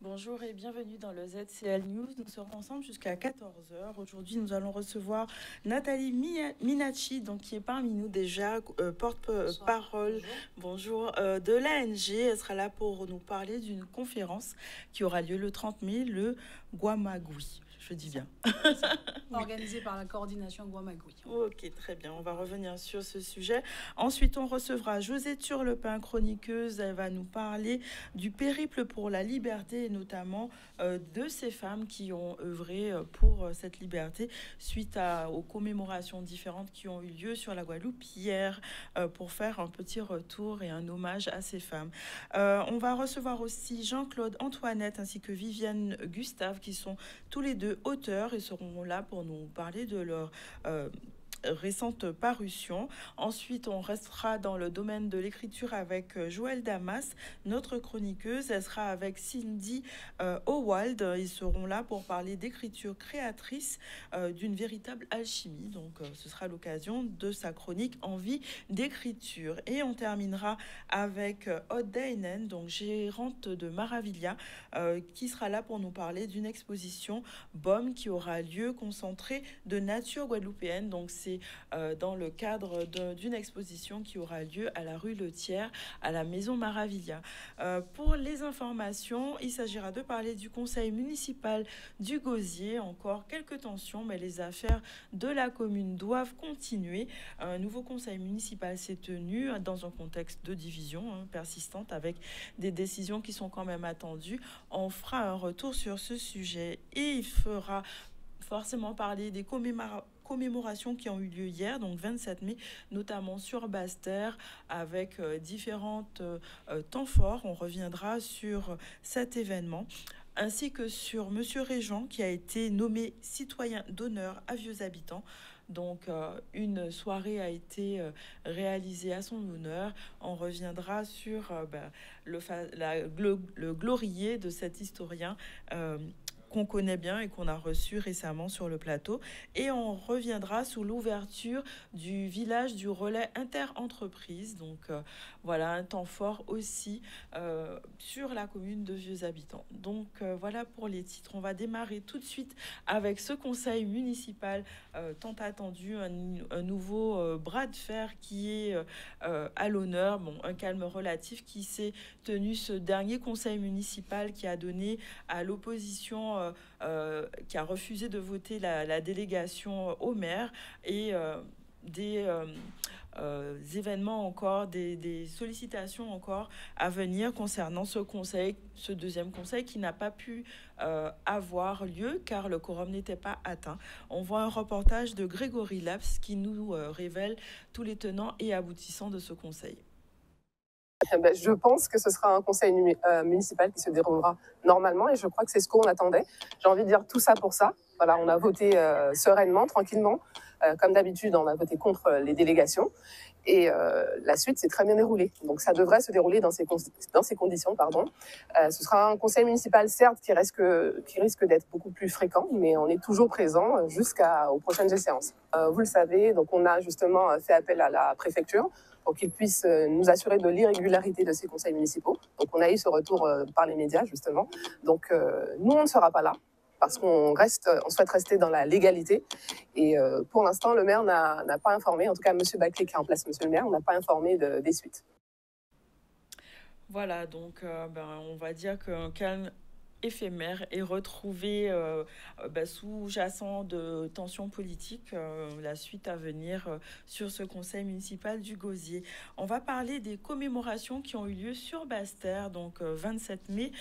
Bonjour et bienvenue dans le ZCL News. Nous serons ensemble jusqu'à 14 heures. Aujourd'hui, nous allons recevoir Nathalie Minacci, donc, qui est parmi nous déjà, porte-parole de l'ANG. Elle sera là pour nous parler d'une conférence qui aura lieu le 30 mai, le Guamagui. Je dis bien. Organisé par la coordination Guamagui. Ok, très bien. On va revenir sur ce sujet. Ensuite, on recevra Josée Turlepin, chroniqueuse. Elle va nous parler du périple pour la liberté et notamment de ces femmes qui ont œuvré pour cette liberté suite aux commémorations différentes qui ont eu lieu sur la Guadeloupe hier pour faire un petit retour et un hommage à ces femmes. On va recevoir aussi Jean-Claude Antoinette ainsi que Viviane Gustave qui sont tous les deux auteurs et seront là pour nous parler de leur récente parution. Ensuite, on restera dans le domaine de l'écriture avec Joëlle Damas, notre chroniqueuse. Elle sera avec Cindy Howald. Ils seront là pour parler d'écriture créatrice d'une véritable alchimie. Donc, ce sera l'occasion de sa chronique Envie d'écriture. Et on terminera avec Aude Dainen, donc gérante de Maravilha, qui sera là pour nous parler d'une exposition BOM qui aura lieu concentrée de nature guadeloupéenne. Donc, c'est dans le cadre d'une exposition qui aura lieu à la rue Le Thiers, à la maison Maravilha. Pour les informations, il s'agira de parler du conseil municipal du Gosier. Encore quelques tensions, mais les affaires de la commune doivent continuer. Un nouveau conseil municipal s'est tenu dans un contexte de division persistante avec des décisions qui sont quand même attendues. On fera un retour sur ce sujet et il fera forcément parler des commémorations qui ont eu lieu hier, donc 27 mai, notamment sur Basse-Terre, avec différentes temps forts. On reviendra sur cet événement, ainsi que sur Monsieur Régent, qui a été nommé citoyen d'honneur à Vieux Habitants. Donc, une soirée a été réalisée à son honneur. On reviendra sur le glorier de cet historien qu'on connaît bien et qu'on a reçu récemment sur le plateau. Et on reviendra sous l'ouverture du village du relais inter-entreprise. Donc voilà, un temps fort aussi sur la commune de Vieux Habitants. Donc voilà pour les titres. On va démarrer tout de suite avec ce conseil municipal tant attendu, un nouveau bras de fer qui est à l'honneur. Bon, un calme relatif qui s'est tenu ce dernier conseil municipal qui a donné à l'opposition qui a refusé de voter la délégation au maire et des événements encore, des sollicitations encore à venir concernant ce conseil, ce deuxième conseil qui n'a pas pu avoir lieu car le quorum n'était pas atteint. On voit un reportage de Grégory Laps qui nous révèle tous les tenants et aboutissants de ce conseil. Je pense que ce sera un conseil municipal qui se déroulera normalement et je crois que c'est ce qu'on attendait. J'ai envie de dire tout ça pour ça. Voilà, on a voté sereinement, tranquillement. Comme d'habitude, on a voté contre les délégations et la suite s'est très bien déroulée. Donc ça devrait se dérouler dans ces conditions. Ce sera un conseil municipal, certes, qui risque d'être beaucoup plus fréquent, mais on est toujours présent jusqu'aux prochaines séances. Vous le savez, donc on a justement fait appel à la préfecture pour qu'ils puissent nous assurer de l'irrégularité de ces conseils municipaux. Donc on a eu ce retour par les médias, justement. Donc nous, on ne sera pas là, parce qu'on souhaite rester dans la légalité. Et pour l'instant, le maire n'a pas informé, en tout cas M. Baclé qui remplace M. le maire, n'a pas informé des suites. Voilà, donc on va dire qu'un calme éphémère et retrouvé sous-jacent de tensions politiques, la suite à venir sur ce conseil municipal du Gosier. On va parler des commémorations qui ont eu lieu sur Basse-Terre, donc 27 mai,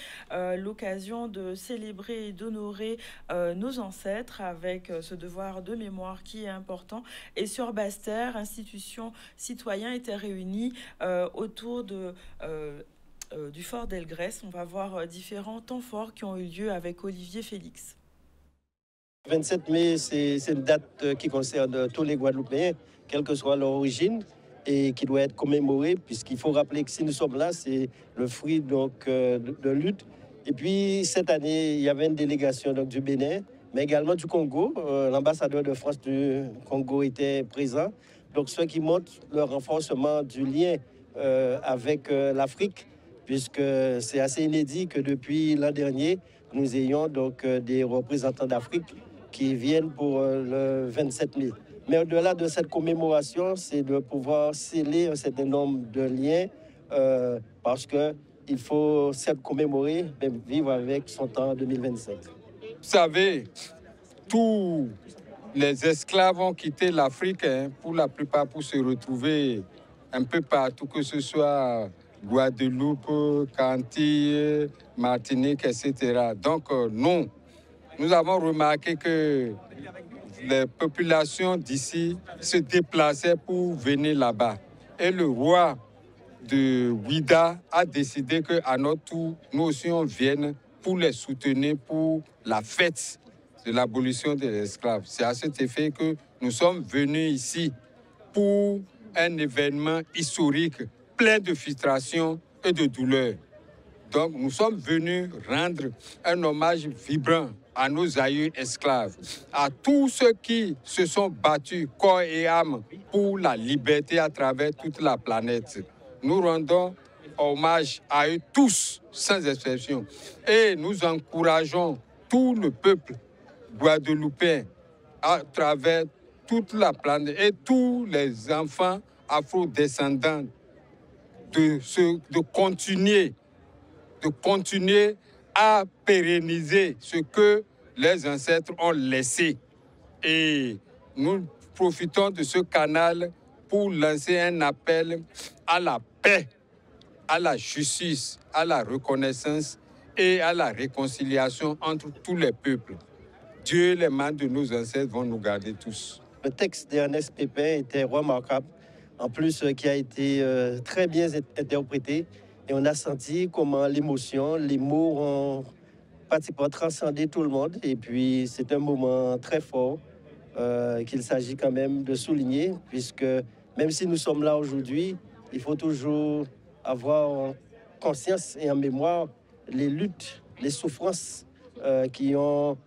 l'occasion de célébrer et d'honorer nos ancêtres avec ce devoir de mémoire qui est important. Et sur Basse-Terre, institutions citoyens étaient réunis autour du fort d'Elgrès. On va voir différents temps forts qui ont eu lieu avec Olivier Félix. 27 mai, c'est une date qui concerne tous les Guadeloupéens, quelle que soit leur origine, et qui doit être commémorée, puisqu'il faut rappeler que si nous sommes là, c'est le fruit donc, de lutte. Et puis, cette année, il y avait une délégation donc, du Bénin, mais également du Congo. L'ambassadeur de France du Congo était présent. Donc, ce qui montre le renforcement du lien avec l'Afrique, puisque c'est assez inédit que depuis l'an dernier, nous ayons donc des représentants d'Afrique qui viennent pour le 27 mai. Mais au-delà de cette commémoration, c'est de pouvoir sceller un certain nombre de liens parce qu'il faut certes commémorer, mais vivre avec son temps en 2025. Vous savez, tous les esclaves ont quitté l'Afrique pour la plupart pour se retrouver un peu partout, que ce soit Guadeloupe, Antilles, Martinique, etc. Donc nous avons remarqué que les populations d'ici se déplaçaient pour venir là-bas. Et le roi de Ouida a décidé qu'à notre tour, nous aussi on vienne pour les soutenir pour la fête de l'abolition des esclaves. C'est à cet effet que nous sommes venus ici pour un événement historique plein de frustrations et de douleurs. Donc nous sommes venus rendre un hommage vibrant à nos aïeux esclaves, à tous ceux qui se sont battus corps et âme pour la liberté à travers toute la planète. Nous rendons hommage à eux tous, sans exception. Et nous encourageons tout le peuple guadeloupéen à travers toute la planète et tous les enfants afro-descendants de continuer à pérenniser ce que les ancêtres ont laissé. Et nous profitons de ce canal pour lancer un appel à la paix, à la justice, à la reconnaissance et à la réconciliation entre tous les peuples. Dieu, les mains de nos ancêtres vont nous garder tous. Le texte d'Ernest Pépin était remarquable, en plus qui a été très bien interprété. Et on a senti comment l'émotion, les mots ont pratiquement transcendé tout le monde. Et puis c'est un moment très fort qu'il s'agit quand même de souligner, puisque même si nous sommes là aujourd'hui, il faut toujours avoir en conscience et en mémoire les luttes, les souffrances qui ont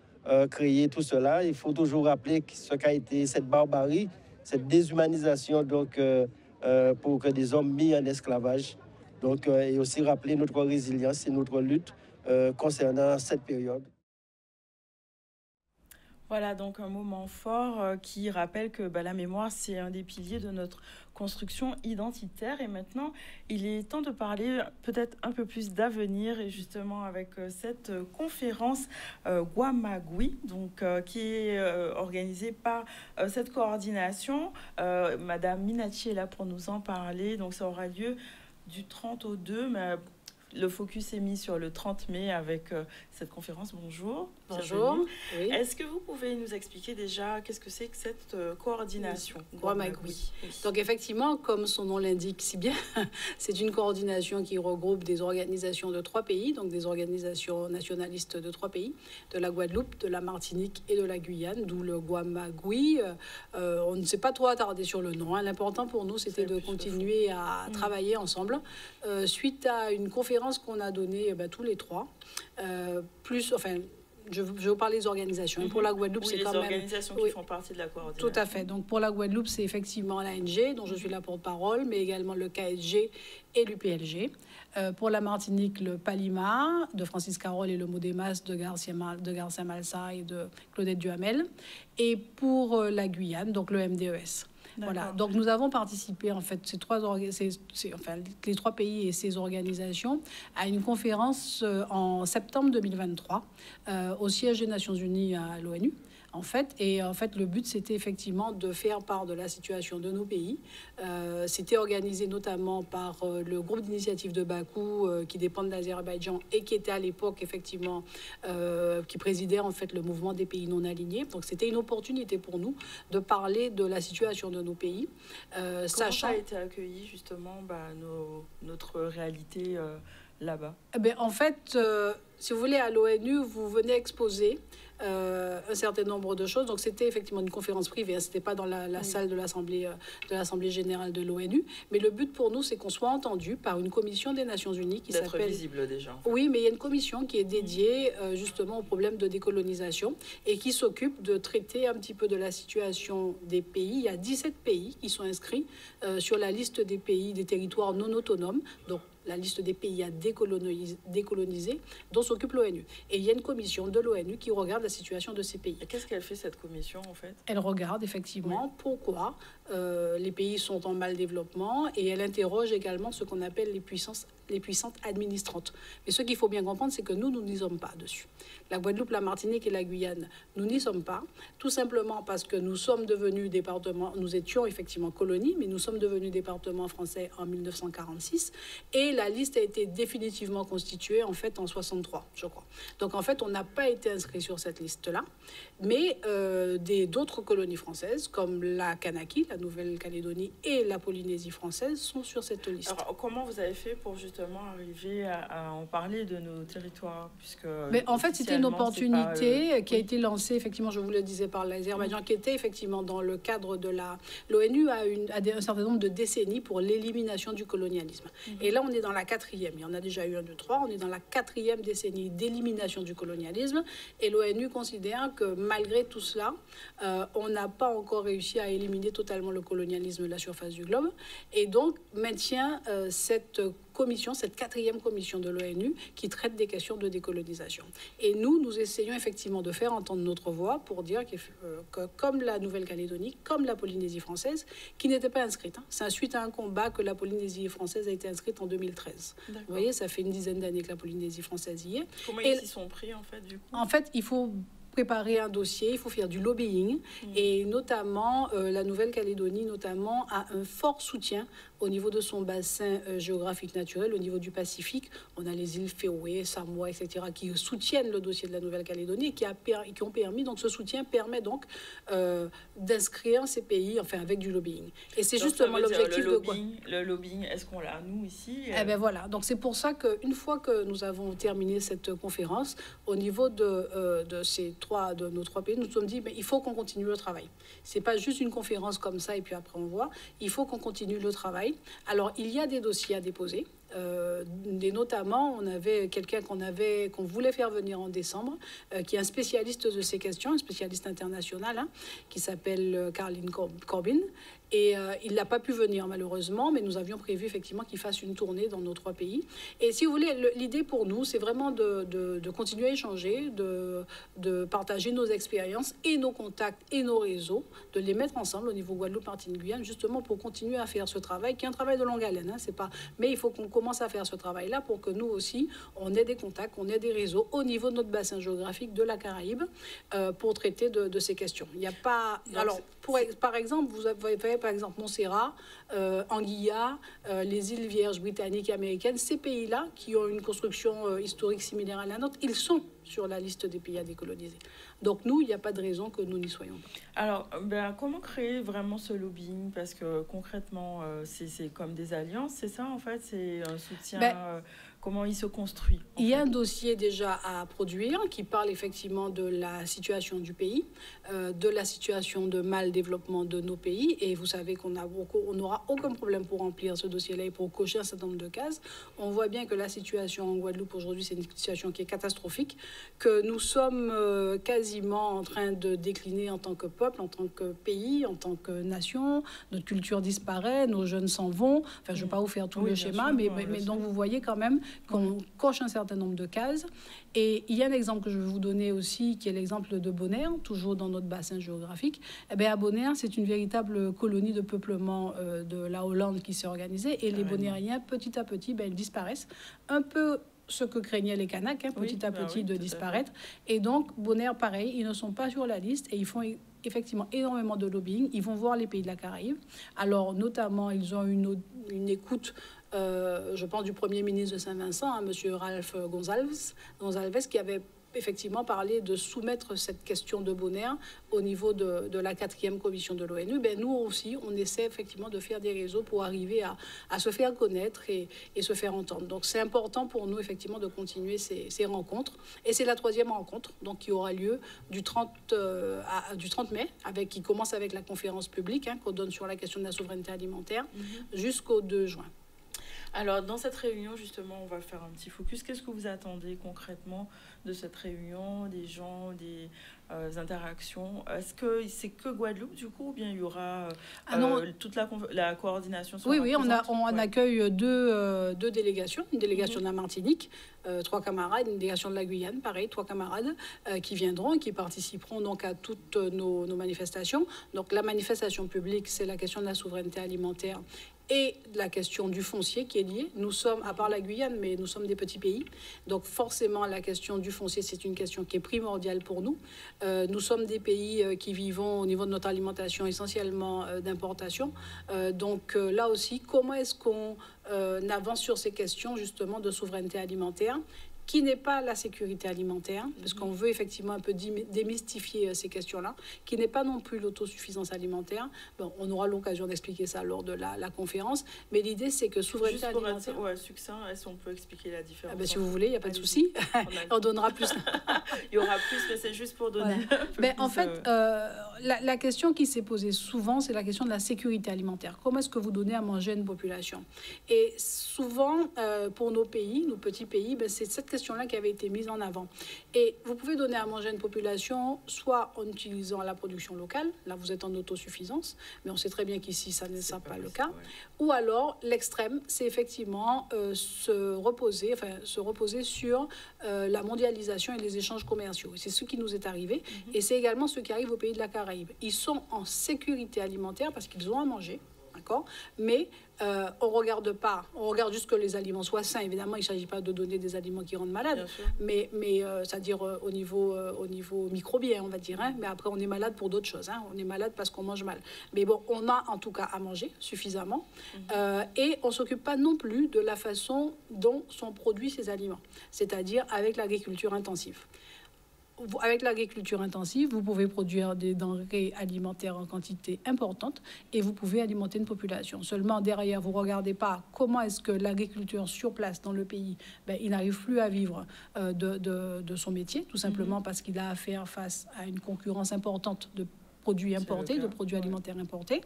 créé tout cela. Il faut toujours rappeler ce qu'a été cette barbarie, cette déshumanisation donc, pour que des hommes mis en esclavage. Donc, et aussi rappeler notre résilience et notre lutte concernant cette période. Voilà, donc un moment fort qui rappelle que la mémoire, c'est un des piliers de notre construction identitaire. Et maintenant, il est temps de parler peut-être un peu plus d'avenir et justement avec cette conférence Guamagui, donc, qui est organisée par cette coordination. Madame Minachi est là pour nous en parler. Donc, ça aura lieu du 30 au 2, mais le focus est mis sur le 30 mai avec cette conférence. Bonjour. Bonjour. Oui. Est-ce que vous pouvez nous expliquer déjà qu'est-ce que c'est que cette coordination Guamagui. Donc effectivement, comme son nom l'indique si bien, c'est une coordination qui regroupe des organisations de 3 pays, donc des organisations nationalistes de 3 pays, de la Guadeloupe, de la Martinique et de la Guyane, d'où le Guamagui. On ne s'est pas trop attardé sur le nom. L'important pour nous, c'était de continuer à travailler ensemble suite à une conférence qu'on a donnée tous les 3. Je vais vous parler des organisations. Pour la Guadeloupe, c'est quand même... les organisations qui font partie de la coordination. Tout à fait. Donc, pour la Guadeloupe, c'est effectivement l'ANG, dont je suis la porte-parole, mais également le KSG et l'UPLG. Pour la Martinique, le Palima, de Francis Carole et le Modémas de Garcia Malsa et de Claudette Duhamel. Et pour la Guyane, donc le MDES. Voilà. Donc nous avons participé en fait les 3 pays et ces organisations à une conférence en septembre 2023 au siège des Nations Unies à l'ONU. Le but, c'était effectivement de faire part de la situation de nos pays. C'était organisé notamment par le groupe d'initiative de Bakou, qui dépend de l'Azerbaïdjan et qui était à l'époque, effectivement, qui présidait en fait le mouvement des pays non alignés. Donc, c'était une opportunité pour nous de parler de la situation de nos pays. Comment ça a été accueilli, justement, notre réalité là-bas? Eh bien, en fait, si vous voulez, à l'ONU, vous venez exposer un certain nombre de choses. Donc, c'était effectivement une conférence privée. Hein, c'était pas dans la salle de l'Assemblée générale de l'ONU. Mais le but pour nous, c'est qu'on soit entendu par une commission des Nations Unies qui D'être s'appelle... visible déjà. En fait. Oui, mais il y a une commission qui est dédiée justement au problème de décolonisation et qui s'occupe de traiter un petit peu de la situation des pays. Il y a 17 pays qui sont inscrits sur la liste des pays, des territoires non autonomes. Donc, la liste des pays à décoloniser, dont s'occupe l'ONU. Et il y a une commission de l'ONU qui regarde la situation de ces pays. Et qu'est-ce qu'elle fait, cette commission, en fait? Elle regarde effectivement pourquoi les pays sont en mal développement et elle interroge également ce qu'on appelle les puissantes administrantes. Mais ce qu'il faut bien comprendre, c'est que nous n'y sommes pas dessus. La Guadeloupe, la Martinique et la Guyane, nous n'y sommes pas, tout simplement parce que nous sommes devenus départements, nous étions effectivement colonies, mais nous sommes devenus départements français en 1946 et la liste a été définitivement constituée en fait en 63, je crois. Donc en fait, on n'a pas été inscrit sur cette liste-là, mais d'autres colonies françaises comme la Kanaki, la Nouvelle-Calédonie et la Polynésie française sont sur cette liste. Alors, comment vous avez fait pour justement arriver à en parler de nos territoires, puisque mais en fait, c'était une opportunité qui a été lancée, effectivement, je vous le disais, par l'Azerbaïdjan, qui était effectivement dans le cadre de l'ONU a un certain nombre de décennies pour l'élimination du colonialisme. Et là, on est dans la 4e. Il y en a déjà eu 1, 2, 3. On est dans la 4e décennie d'élimination du colonialisme. Et l'ONU considère que malgré tout cela, on n'a pas encore réussi à éliminer totalement le colonialisme de la surface du globe. Et donc, maintient cette commission, cette 4e commission de l'ONU qui traite des questions de décolonisation. Et nous essayons effectivement de faire entendre notre voix pour dire que comme la Nouvelle-Calédonie, comme la Polynésie française, qui n'était pas inscrite. Hein, c'est suite à un combat que la Polynésie française a été inscrite en 2013. Vous voyez, ça fait une dizaine d'années que la Polynésie française y est. Comment ils s'y sont pris, en fait, du coup? En fait, il faut préparer un dossier, il faut faire du lobbying et notamment la Nouvelle-Calédonie notamment a un fort soutien au niveau de son bassin géographique naturel, au niveau du Pacifique. On a les îles Féroé, Samoa, etc. qui soutiennent le dossier de la Nouvelle-Calédonie et qui ont permis, donc ce soutien permet donc d'inscrire ces pays, enfin avec du lobbying. Et c'est justement l'objectif de quoi? Le lobbying, est-ce qu'on l'a, nous, ici? Eh bien voilà, donc c'est pour ça qu'une fois que nous avons terminé cette conférence, au niveau de nos trois pays, nous nous sommes dit, mais il faut qu'on continue le travail. C'est pas juste une conférence comme ça et puis après on voit. Il faut qu'on continue le travail. Alors, il y a des dossiers à déposer. Et notamment, on avait quelqu'un qu'on voulait faire venir en décembre, qui est un spécialiste de ces questions, un spécialiste international, hein, qui s'appelle Caroline Corbin. Et il n'a pas pu venir malheureusement, mais nous avions prévu effectivement qu'il fasse une tournée dans nos 3 pays. Et si vous voulez, l'idée pour nous, c'est vraiment de continuer à échanger, de partager nos expériences et nos contacts et nos réseaux, de les mettre ensemble au niveau Guadeloupe, Martinique, Guyane, justement pour continuer à faire ce travail, qui est un travail de longue haleine. Hein, c'est pas... Mais il faut qu'on commence à faire ce travail-là pour que nous aussi, on ait des contacts, on ait des réseaux au niveau de notre bassin géographique de la Caraïbe pour traiter de ces questions. Il n'y a pas... Alors, par exemple, vous avez par exemple Montserrat, Anguilla, les îles Vierges britanniques et américaines, ces pays-là qui ont une construction historique similaire à la nôtre, ils sont sur la liste des pays à décoloniser. Donc nous, il n'y a pas de raison que nous n'y soyons pas. Alors, comment créer vraiment ce lobbying? Parce que concrètement, c'est comme des alliances, c'est ça en fait? C'est un soutien... comment il se construit? Il y a un dossier déjà à produire qui parle effectivement de la situation du pays, de la situation de mal développement de nos pays. Et vous savez qu'on n'aura aucun problème pour remplir ce dossier-là et pour cocher un certain nombre de cases. On voit bien que la situation en Guadeloupe aujourd'hui, c'est une situation qui est catastrophique, que nous sommes quasiment en train de décliner en tant que peuple, en tant que pays, en tant que nation. Notre culture disparaît, nos jeunes s'en vont. Enfin, je ne vais pas vous faire tout le schéma, sûr, mais donc vous voyez quand même qu'on coche un certain nombre de cases. Et il y a un exemple que je vais vous donner aussi, qui est l'exemple de Bonaire, toujours dans notre bassin géographique. Eh bien, à Bonaire, c'est une véritable colonie de peuplement de la Hollande qui s'est organisée. Et les Bonaireens, petit à petit, ils disparaissent. Un peu ce que craignaient les Kanaks, petit à petit, de disparaître. Et donc, Bonaire, pareil, ils ne sont pas sur la liste et ils font effectivement énormément de lobbying. Ils vont voir les pays de la Caraïbe. Alors, notamment, ils ont une écoute... je pense du Premier ministre de Saint-Vincent, M. Ralph Gonzalves, qui avait effectivement parler de soumettre cette question de Bonaire au niveau de la 4e commission de l'ONU, ben nous aussi, on essaie effectivement de faire des réseaux pour arriver à se faire connaître et se faire entendre. Donc c'est important pour nous effectivement de continuer ces rencontres. Et c'est la 3e rencontre donc, qui aura lieu du 30 mai, qui commence avec la conférence publique qu'on donne sur la question de la souveraineté alimentaire jusqu'au 2 juin. Alors, dans cette réunion, justement, on va faire un petit focus. Qu'est-ce que vous attendez concrètement de cette réunion, des gens, des interactions? Est-ce que c'est que Guadeloupe, du coup, ou bien il y aura toute la coordination? Oui, on accueille deux délégations. Une délégation de la Martinique, 3 camarades, une délégation de la Guyane, pareil, 3 camarades qui viendront et qui participeront donc à toutes nos manifestations. Donc, la manifestation publique, c'est la question de la souveraineté alimentaire et la question du foncier qui est liée. Nous sommes, à part la Guyane, mais nous sommes des petits pays. Donc forcément, la question du foncier, c'est une question qui est primordiale pour nous. Nous sommes des pays qui vivons au niveau de notre alimentation essentiellement d'importation. Donc là aussi, comment est-ce qu'on avance sur ces questions justement de souveraineté alimentaire qui n'est pas la sécurité alimentaire, parce qu'on veut effectivement un peu démystifier ces questions-là, qui n'est pas non plus l'autosuffisance alimentaire. Bon, on aura l'occasion d'expliquer ça lors de la conférence, mais l'idée, c'est que souveraineté alimentaire... Juste pour être succinct, est-ce qu'on peut expliquer la différence? Si vous voulez, il n'y a pas de souci. On donnera plus. Il y aura plus, mais c'est juste pour donner mais en fait, la question qui s'est posée souvent, c'est la question de la sécurité alimentaire. Comment est-ce que vous donnez à manger à une population? Et souvent, pour nos pays, nos petits pays, c'est cette question-là qui avait été mise en avant. Et vous pouvez donner à manger à une population soit en utilisant la production locale, là vous êtes en autosuffisance, mais on sait très bien qu'ici ça ne sera pas le cas, ou alors l'extrême, c'est effectivement se reposer sur la mondialisation et les échanges commerciaux. C'est ce qui nous est arrivé, et c'est également ce qui arrive aux pays de la Caraïbe. Ils sont en sécurité alimentaire parce qu'ils ont à manger, d'accord, mais on regarde pas, on regarde juste que les aliments soient sains. Évidemment, il ne s'agit pas de donner des aliments qui rendent malade, mais c'est-à-dire au niveau microbien, on va dire. Mais après, on est malade pour d'autres choses. On est malade parce qu'on mange mal. Mais bon, on a en tout cas à manger suffisamment. Et on ne s'occupe pas non plus de la façon dont sont produits ces aliments, c'est-à-dire avec l'agriculture intensive. Avec l'agriculture intensive, vous pouvez produire des denrées alimentaires en quantité importante et vous pouvez alimenter une population. Seulement, derrière, vous ne regardez pas comment est-ce que l'agriculture sur place dans le pays, il n'arrive plus à vivre de son métier, tout simplement parce qu'il a à faire face à une concurrence importante de produits importés, de produits alimentaires importés.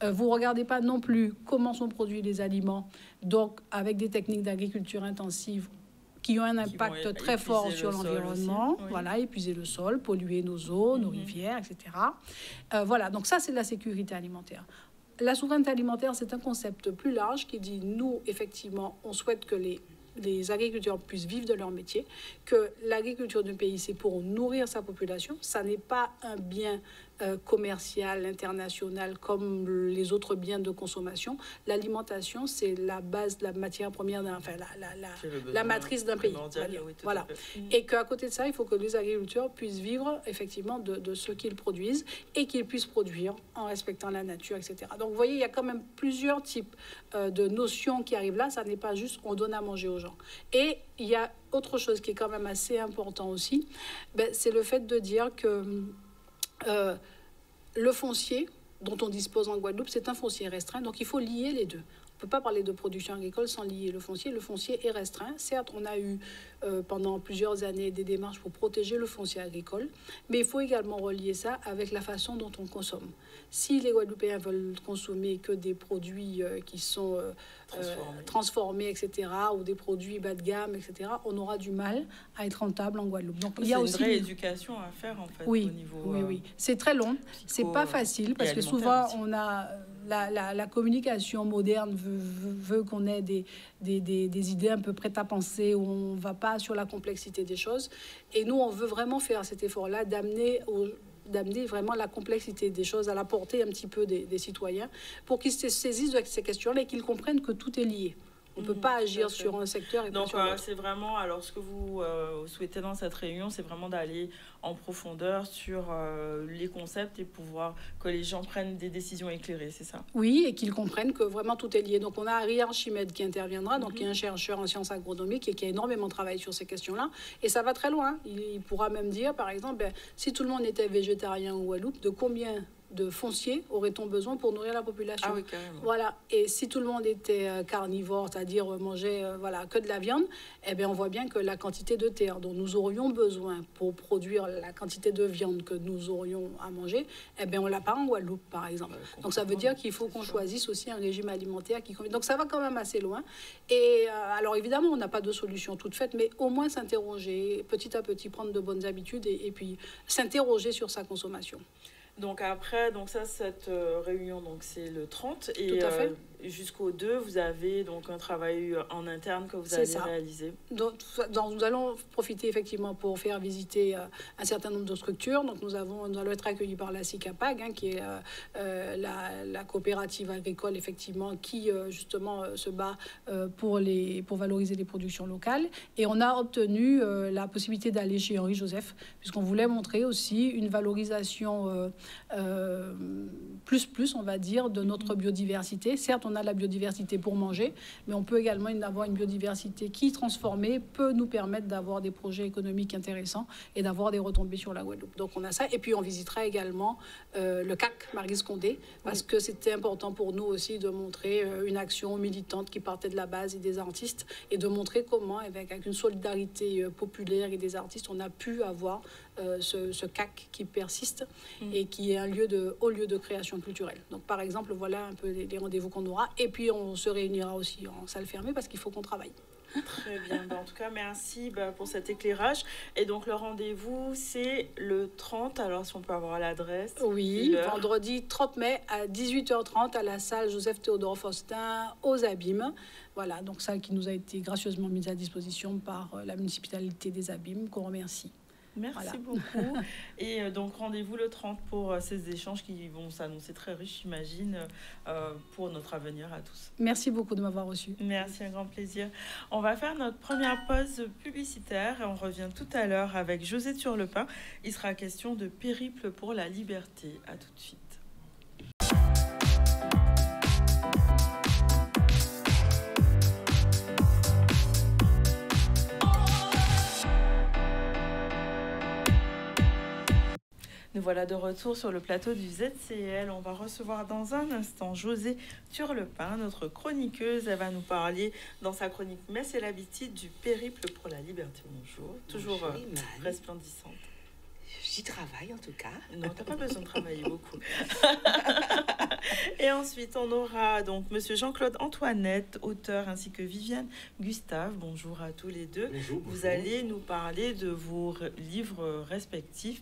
Vous ne regardez pas non plus comment sont produits les aliments, donc avec des techniques d'agriculture intensive qui ont un impact très fort sur l'environnement, épuiser le sol, polluer nos eaux, nos rivières, etc. Voilà, donc ça, c'est la sécurité alimentaire. La souveraineté alimentaire, c'est un concept plus large qui dit, nous, effectivement, on souhaite que les agriculteurs puissent vivre de leur métier, que l'agriculture d'un pays, c'est pour nourrir sa population. Ça n'est pas un bien commercial, international, comme les autres biens de consommation. L'alimentation, c'est la base, la matière première, la matrice d'un pays. Voilà. Et qu'à côté de ça, il faut que les agriculteurs puissent vivre effectivement de ce qu'ils produisent et qu'ils puissent produire en respectant la nature, etc. Donc, vous voyez, il y a quand même plusieurs types de notions qui arrivent là. Ça n'est pas juste on donne à manger aux gens. Et il y a autre chose qui est quand même assez important aussi, c'est le fait de dire que le foncier dont on dispose en Guadeloupe, c'est un foncier restreint, donc il faut lier les deux. On ne peut pas parler de production agricole sans lier le foncier. Le foncier est restreint. Certes, on a eu pendant plusieurs années des démarches pour protéger le foncier agricole, mais il faut également relier ça avec la façon dont on consomme. Si les Guadeloupéens veulent consommer que des produits qui sont transformés, etc., ou des produits bas de gamme, etc., on aura du mal à être rentable en Guadeloupe. Donc, il y a aussi une vraie éducation à faire, en fait, au niveau... Oui. C'est très long. C'est pas facile, parce que souvent, on a... La communication moderne veut qu'on ait des idées un peu prêtes à penser, où on ne va pas sur la complexité des choses. Et nous, on veut vraiment faire cet effort-là d'amener vraiment la complexité des choses à la portée un petit peu des citoyens pour qu'ils se saisissent de ces questions-là et qu'ils comprennent que tout est lié. On ne peut pas agir sur un secteur et donc, pas sur l'autre. C'est vraiment, alors ce que vous souhaitez dans cette réunion, c'est vraiment d'aller en profondeur sur les concepts et pouvoir que les gens prennent des décisions éclairées, c'est ça? Oui, et qu'ils comprennent que vraiment tout est lié. Donc on a Harry Archimède qui interviendra, donc qui est un chercheur en sciences agronomiques et qui a énormément travaillé sur ces questions-là. Et ça va très loin. Il pourra même dire, par exemple, si tout le monde était végétarien ou Guadeloupe, de combien de foncier aurait-on besoin pour nourrir la population? Ah oui, carrément. Voilà. Et si tout le monde était carnivore, c'est-à-dire mangeait voilà, que de la viande, eh bien, on voit bien que la quantité de terre dont nous aurions besoin pour produire la quantité de viande que nous aurions à manger, eh bien, on ne l'a pas en Guadeloupe, par exemple. Donc ça veut dire qu'il faut qu'on choisisse aussi un régime alimentaire qui convient. Donc ça va quand même assez loin. Et alors évidemment, on n'a pas de solution toute faite, mais au moins s'interroger petit à petit, prendre de bonnes habitudes et puis s'interroger sur sa consommation. Donc après, donc ça, cette réunion, donc c'est le 30 et Tout à fait. Jusqu'au 2, vous avez donc un travail en interne que vous allez réaliser. Donc, nous allons profiter effectivement pour faire visiter un certain nombre de structures. Donc nous allons être accueillis par la SICAPAG, hein, qui est la coopérative agricole effectivement qui justement se bat pour valoriser les productions locales. Et on a obtenu la possibilité d'aller chez Henri Joseph, puisqu'on voulait montrer aussi une valorisation plus, on va dire, de notre biodiversité. Certes, on a la biodiversité pour manger, mais on peut également avoir une biodiversité qui, transformée, peut nous permettre d'avoir des projets économiques intéressants et d'avoir des retombées sur la Guadeloupe. Donc on a ça. Et puis on visitera également le CAC Maryse Condé, parce que c'était important pour nous aussi de montrer une action militante qui partait de la base et des artistes, et de montrer comment, avec une solidarité populaire et des artistes, on a pu avoir ce CAC qui persiste et qui est un haut lieu de création culturelle. Donc par exemple, voilà un peu les rendez-vous qu'on aura. Et puis on se réunira aussi en salle fermée parce qu'il faut qu'on travaille. Très bien. En tout cas, merci pour cet éclairage. Et donc le rendez-vous, c'est le 30. Alors si on peut avoir l'adresse. Oui, vendredi 30 mai à 18h30 à la salle Joseph-Théodore Faustin aux Abîmes. Voilà, donc salle qui nous a été gracieusement mise à disposition par la municipalité des Abîmes, qu'on remercie. Merci beaucoup. Et donc, rendez-vous le 30 pour ces échanges qui vont s'annoncer très riches, j'imagine, pour notre avenir à tous. Merci beaucoup de m'avoir reçu. Merci, un grand plaisir. On va faire notre première pause publicitaire et on revient tout à l'heure avec José Turlepin. Il sera question de périple pour la liberté. À tout de suite. Nous voilà de retour sur le plateau du ZCL. On va recevoir dans un instant José Turlepin, notre chroniqueuse. Elle va nous parler dans sa chronique Messe et l'habitude du périple pour la liberté. Bonjour. Toujours resplendissante. J'y travaille en tout cas. Non, t'as pas besoin de travailler beaucoup. Et ensuite, on aura donc Monsieur Jean-Claude Antoinette, auteur, ainsi que Viviane Gustave. Bonjour à tous les deux. Bonjour. Vous allez nous parler de vos livres respectifs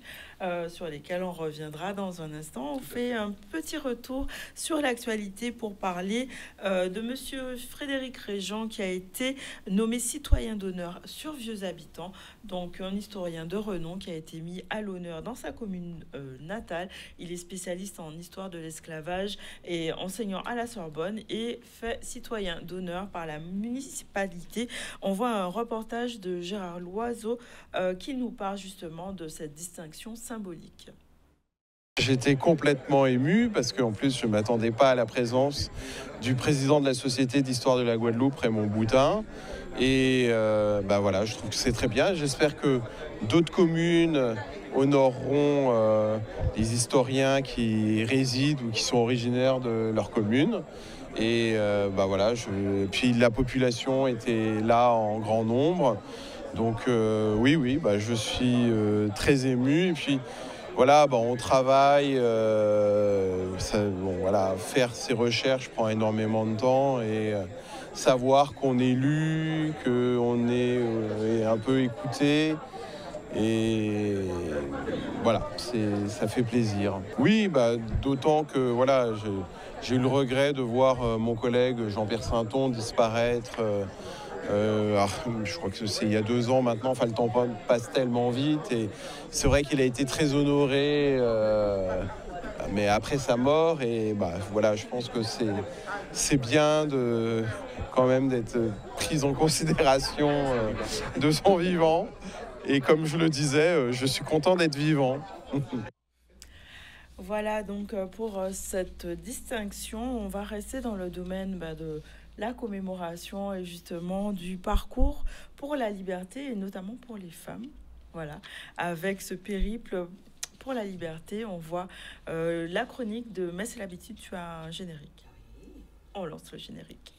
sur lesquels on reviendra dans un instant. On fait un petit retour sur l'actualité pour parler de Monsieur Frédéric Régent qui a été nommé citoyen d'honneur sur Vieux Habitants, donc un historien de renom qui a été mis à l'honneur dans sa commune natale. Il est spécialiste en histoire de l'esclavage et enseignant à la Sorbonne et fait citoyen d'honneur par la municipalité. On voit un reportage de Gérard Loiseau qui nous parle justement de cette distinction symbolique. J'étais complètement ému parce qu'en plus je ne m'attendais pas à la présence du président de la Société d'histoire de la Guadeloupe, Raymond Boutin. Et voilà, je trouve que c'est très bien. J'espère que d'autres communes honoreront les historiens qui résident ou qui sont originaires de leur commune. Et voilà, puis la population était là en grand nombre. Donc oui, je suis très ému. Et puis voilà, on travaille. Faire ces recherches prend énormément de temps et savoir qu'on est lu, qu'on est un peu écouté. Et voilà, ça fait plaisir. Oui, d'autant que voilà, j'ai eu le regret de voir mon collègue Jean-Pierre Sainton disparaître. Je crois que c'est il y a 2 ans maintenant, enfin le temps passe tellement vite et c'est vrai qu'il a été très honoré mais après sa mort. Et voilà, je pense que c'est bien quand même d'être prise en considération de son vivant. Et comme je le disais, je suis content d'être vivant. Voilà, donc pour cette distinction, on va rester dans le domaine de la commémoration et justement du parcours pour la liberté et notamment pour les femmes. Voilà, avec ce périple pour la liberté, on voit la chronique de Mais c'est l'habitude, tu as un générique. On lance le générique.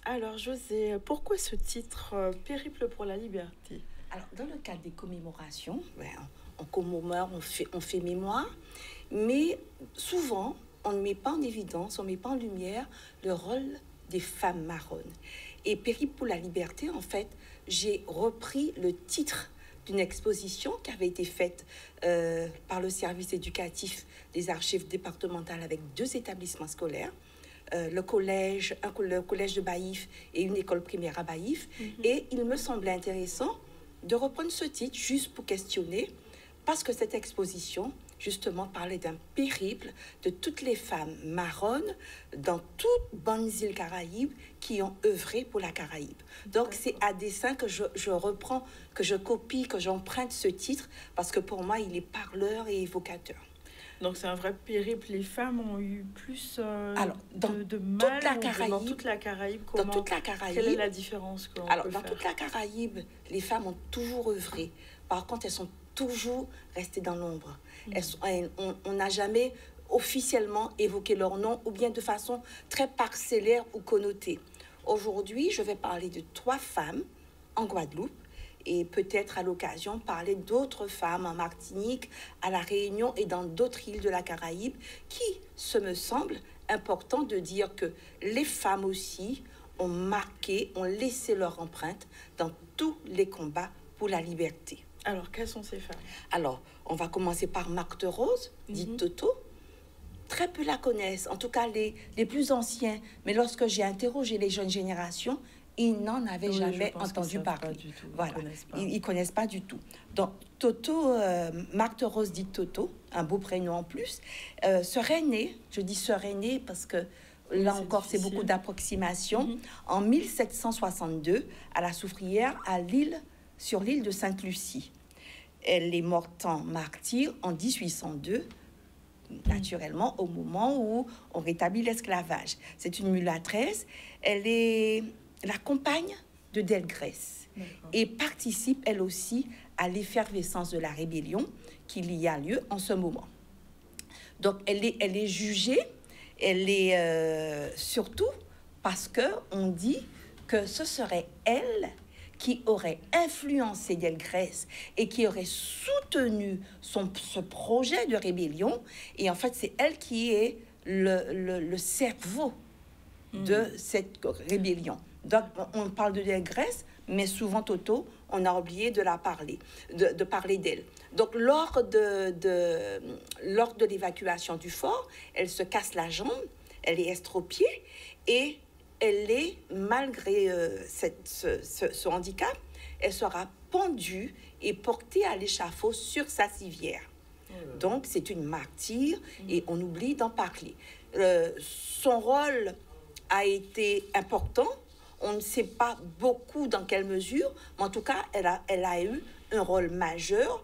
Alors José, pourquoi ce titre Périple pour la liberté? Alors, dans le cadre des commémorations, on commémore, on fait mémoire, mais souvent, on ne met pas en évidence, on ne met pas en lumière le rôle des femmes marronnes. Et Périple pour la liberté, en fait, j'ai repris le titre d'une exposition qui avait été faite par le service éducatif des archives départementales avec 2 établissements scolaires. Le collège de Baïf et une école primaire à Baïf. Et il me semblait intéressant de reprendre ce titre juste pour questionner, parce que cette exposition, justement, parlait d'un périple de toutes les femmes marronnes dans toutes bonnes îles Caraïbes qui ont œuvré pour la Caraïbe. Donc, c'est à dessein que je reprends, que je copie, que j'emprunte ce titre, parce que pour moi, il est parleur et évocateur. Donc c'est un vrai périple. Les femmes ont eu plus de mal dans toute la Caraïbe. Dans toute la Caraïbe. Quelle est la différence que dans toute la Caraïbe, les femmes ont toujours œuvré. Par contre, elles sont toujours restées dans l'ombre. On n'a jamais officiellement évoqué leur nom, ou bien de façon très parcellaire ou connotée. Aujourd'hui, je vais parler de 3 femmes en Guadeloupe, et peut-être à l'occasion parler d'autres femmes en Martinique, à La Réunion et dans d'autres îles de la Caraïbe, qui, ce me semble important de dire que les femmes aussi ont marqué, ont laissé leur empreinte dans tous les combats pour la liberté. Alors, quelles sont ces femmes? Alors, on va commencer par Marthe Rose, dite Toto. Très peu la connaissent, en tout cas les plus anciens. Mais lorsque j'ai interrogé les jeunes générations, ils n'en avaient jamais entendu parler. Voilà, ils ne connaissent pas du tout. Donc, Toto, Marthe Rose dit Toto, un beau prénom en plus, serait née, je dis serait née parce que là encore, c'est beaucoup d'approximations, en 1762, à la Soufrière, sur l'île de Sainte-Lucie. Elle est morte en martyr en 1802, naturellement, au moment où on rétablit l'esclavage. C'est une mulâtresse. Elle est la compagne de Delgrès et participe, elle aussi, à l'effervescence de la rébellion qu'il y a lieu en ce moment. Donc, elle est jugée, elle est surtout parce qu'on dit que ce serait elle qui aurait influencé Delgrès et qui aurait soutenu ce projet de rébellion. Et en fait, c'est elle qui est le cerveau de cette rébellion. Donc, on parle de Delgrès, mais souvent, Toto, on a oublié de parler d'elle. Donc, lors de l'évacuation du fort, elle se casse la jambe, elle est estropiée et elle est, malgré ce handicap, elle sera pendue et portée à l'échafaud sur sa civière. Donc, c'est une martyre et on oublie d'en parler. Son rôle a été important. On ne sait pas beaucoup dans quelle mesure, mais en tout cas, elle a eu un rôle majeur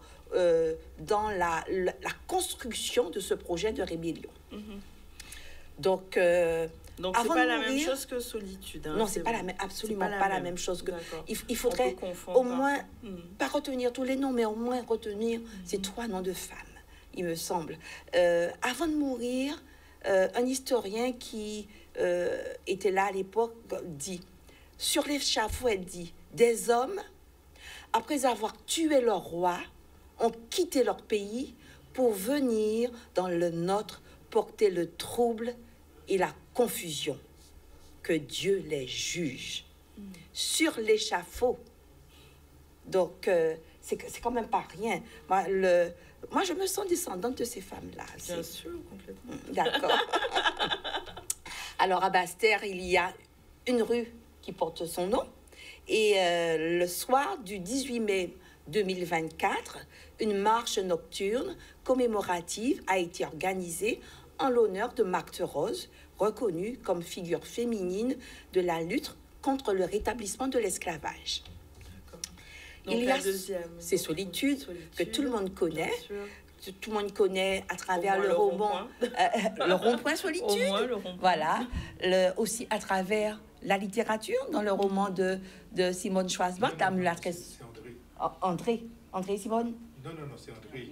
dans la construction de ce projet de rébellion. Donc, c'est pas la même chose que Solitude. Non, c'est pas absolument pas la même chose. Il faudrait au moins, pas retenir tous les noms, mais au moins retenir ces 3 noms de femmes, il me semble. Avant de mourir, un historien qui était là à l'époque dit, sur l'échafaud, elle dit, des hommes, après avoir tué leur roi, ont quitté leur pays pour venir dans le nôtre portaient le trouble et la confusion. Que Dieu les juge sur l'échafaud. Donc, c'est quand même pas rien. Moi, je me sens descendante de ces femmes-là. Bien sûr, complètement. D'accord. Alors, à Basse-Terre, il y a une rue qui porte son nom. Et le soir du 18 mai 2024, une marche nocturne commémorative a été organisée en l'honneur de Marthe Rose, reconnue comme figure féminine de la lutte contre le rétablissement de l'esclavage. Il y a ces solitudes que tout le monde connaît. Tout le monde connaît à travers le roman, le rond-point solitude. Au moins, le rond-point. Voilà. Aussi à travers la littérature, dans le roman de Simone Schwarzbach, la mulâtresse. André Simone? Non, c'est André.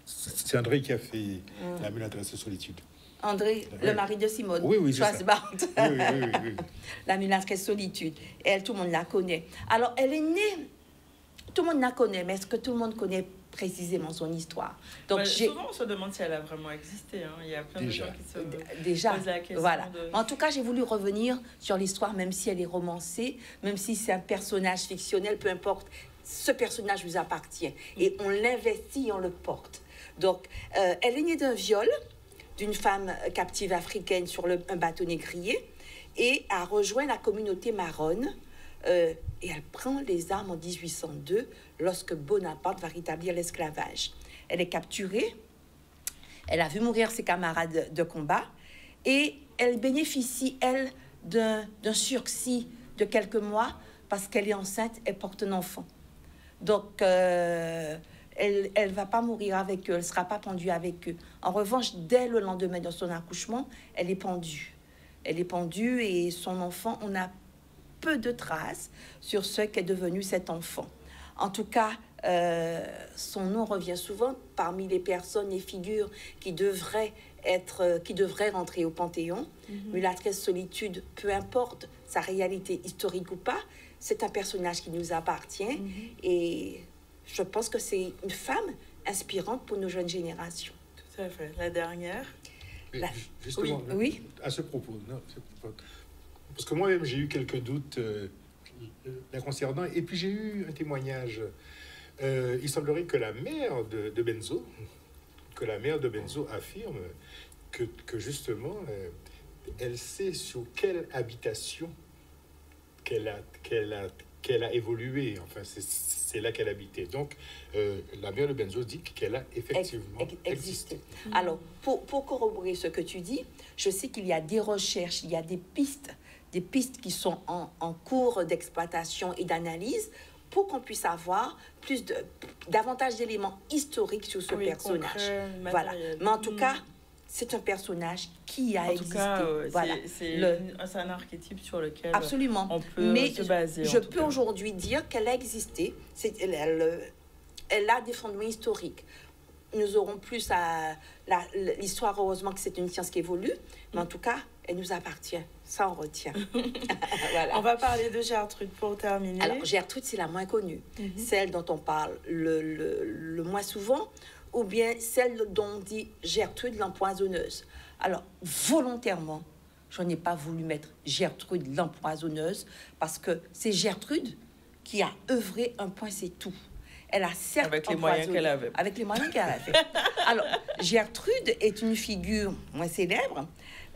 C'est André qui a fait la mulâtresse de solitude. André, le mari de Simone. Oui, Schwarzbach. Oui. La mulâtresse solitude. Elle, tout le monde la connaît. Alors, elle est née. Tout le monde la connaît, mais est-ce que tout le monde connaît précisément son histoire? Donc, souvent, on se demande si elle a vraiment existé. Hein. Il y a plein de gens qui se posent la question. Voilà. En tout cas, j'ai voulu revenir sur l'histoire, même si elle est romancée, même si c'est un personnage fictionnel, peu importe. Ce personnage vous appartient. Et on l'investit et on le porte. Donc, elle est née d'un viol d'une femme captive africaine sur un bateau négrier et a rejoint la communauté maronne. Et elle prend les armes en 1802 lorsque Bonaparte va rétablir l'esclavage. Elle est capturée, elle a vu mourir ses camarades de combat et elle bénéficie, elle, d'un sursis de quelques mois parce qu'elle est enceinte et porte un enfant. Donc, elle ne va pas mourir avec eux, elle ne sera pas pendue avec eux. En revanche, dès le lendemain de son accouchement, elle est pendue. Elle est pendue et son enfant, on a peu de traces sur ce qu'est devenu cet enfant. En tout cas, son nom revient souvent parmi les personnes et figures qui devraient rentrer au Panthéon. Mulâtresse solitude, peu importe sa réalité historique ou pas, c'est un personnage qui nous appartient et je pense que c'est une femme inspirante pour nos jeunes générations. Tout à fait. La dernière. Justement, oui. À ce propos, parce que moi-même j'ai eu quelques doutes la concernant, et puis j'ai eu un témoignage. Il semblerait que la mère de Benzo, affirme que justement, elle sait sur quelle habitation qu'elle a évolué. Enfin, c'est là qu'elle habitait. Donc, la mère de Benzo dit qu'elle a effectivement existé. Alors, pour corroborer ce que tu dis, je sais qu'il y a des recherches, il y a des pistes qui sont en cours d'exploitation et d'analyse pour qu'on puisse avoir davantage d'éléments historiques sur ce personnage. Voilà. Mais en tout cas, c'est un personnage qui a existé. En tout cas, voilà. C'est un archétype sur lequel absolument. On peut se baser. Je peux aujourd'hui dire qu'elle a existé. Elle a des fondements historiques. Nous aurons plus l'histoire, heureusement que c'est une science qui évolue, mais en tout cas, elle nous appartient. Ça, on retient. Voilà. On va parler de Gertrude pour terminer. Alors, Gertrude, c'est la moins connue. Celle dont on parle le moins souvent, ou bien celle dont on dit Gertrude l'empoisonneuse. Alors, volontairement, je n'ai pas voulu mettre Gertrude l'empoisonneuse, parce que c'est Gertrude qui a œuvré un point, c'est tout. Elle a certes avec les moyens qu'elle avait. Avec les moyens qu'elle avait. Alors, Gertrude est une figure moins célèbre.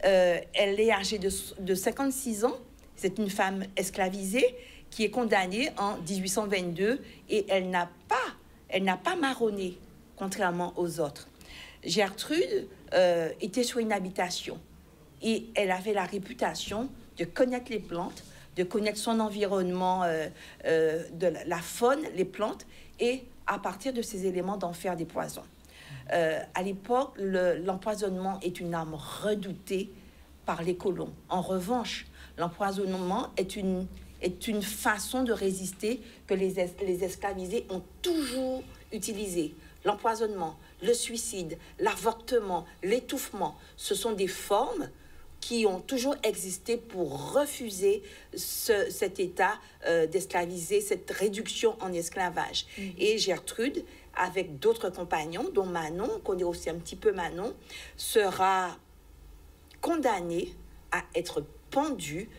Elle est âgée de 56 ans. C'est une femme esclavisée qui est condamnée en 1822 et elle n'a pas marronné, contrairement aux autres. Gertrude était sur une habitation et elle avait la réputation de connaître les plantes, de connaître son environnement, de la faune, les plantes, et à partir de ces éléments d'en faire des poisons. À l'époque, l'empoisonnement est une arme redoutée par les colons. En revanche, l'empoisonnement est une façon de résister que les esclavisés ont toujours utilisée. L'empoisonnement, le suicide, l'avortement, l'étouffement, ce sont des formes qui ont toujours existé pour refuser cet état d'esclaviser, cette réduction en esclavage. Et Gertrude avec d'autres compagnons, dont Manon, qu'on connaît aussi un petit peu Manon, sera condamné à être pendu,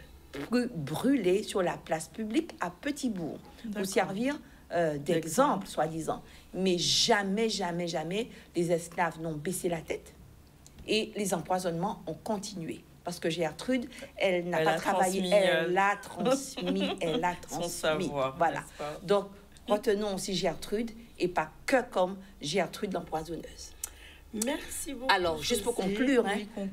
brûlé sur la place publique à Petit-Bourg, pour servir d'exemple, soi-disant. Mais jamais, jamais, jamais, les esclaves n'ont baissé la tête et les empoisonnements ont continué. Parce que Gertrude, elle n'a pas travaillé, elle a transmis, elle a transmis. Son savoir. Voilà. Donc, retenons aussi Gertrude et pas que comme Gertrude l'empoisonneuse. Merci beaucoup. Alors, juste pour conclure,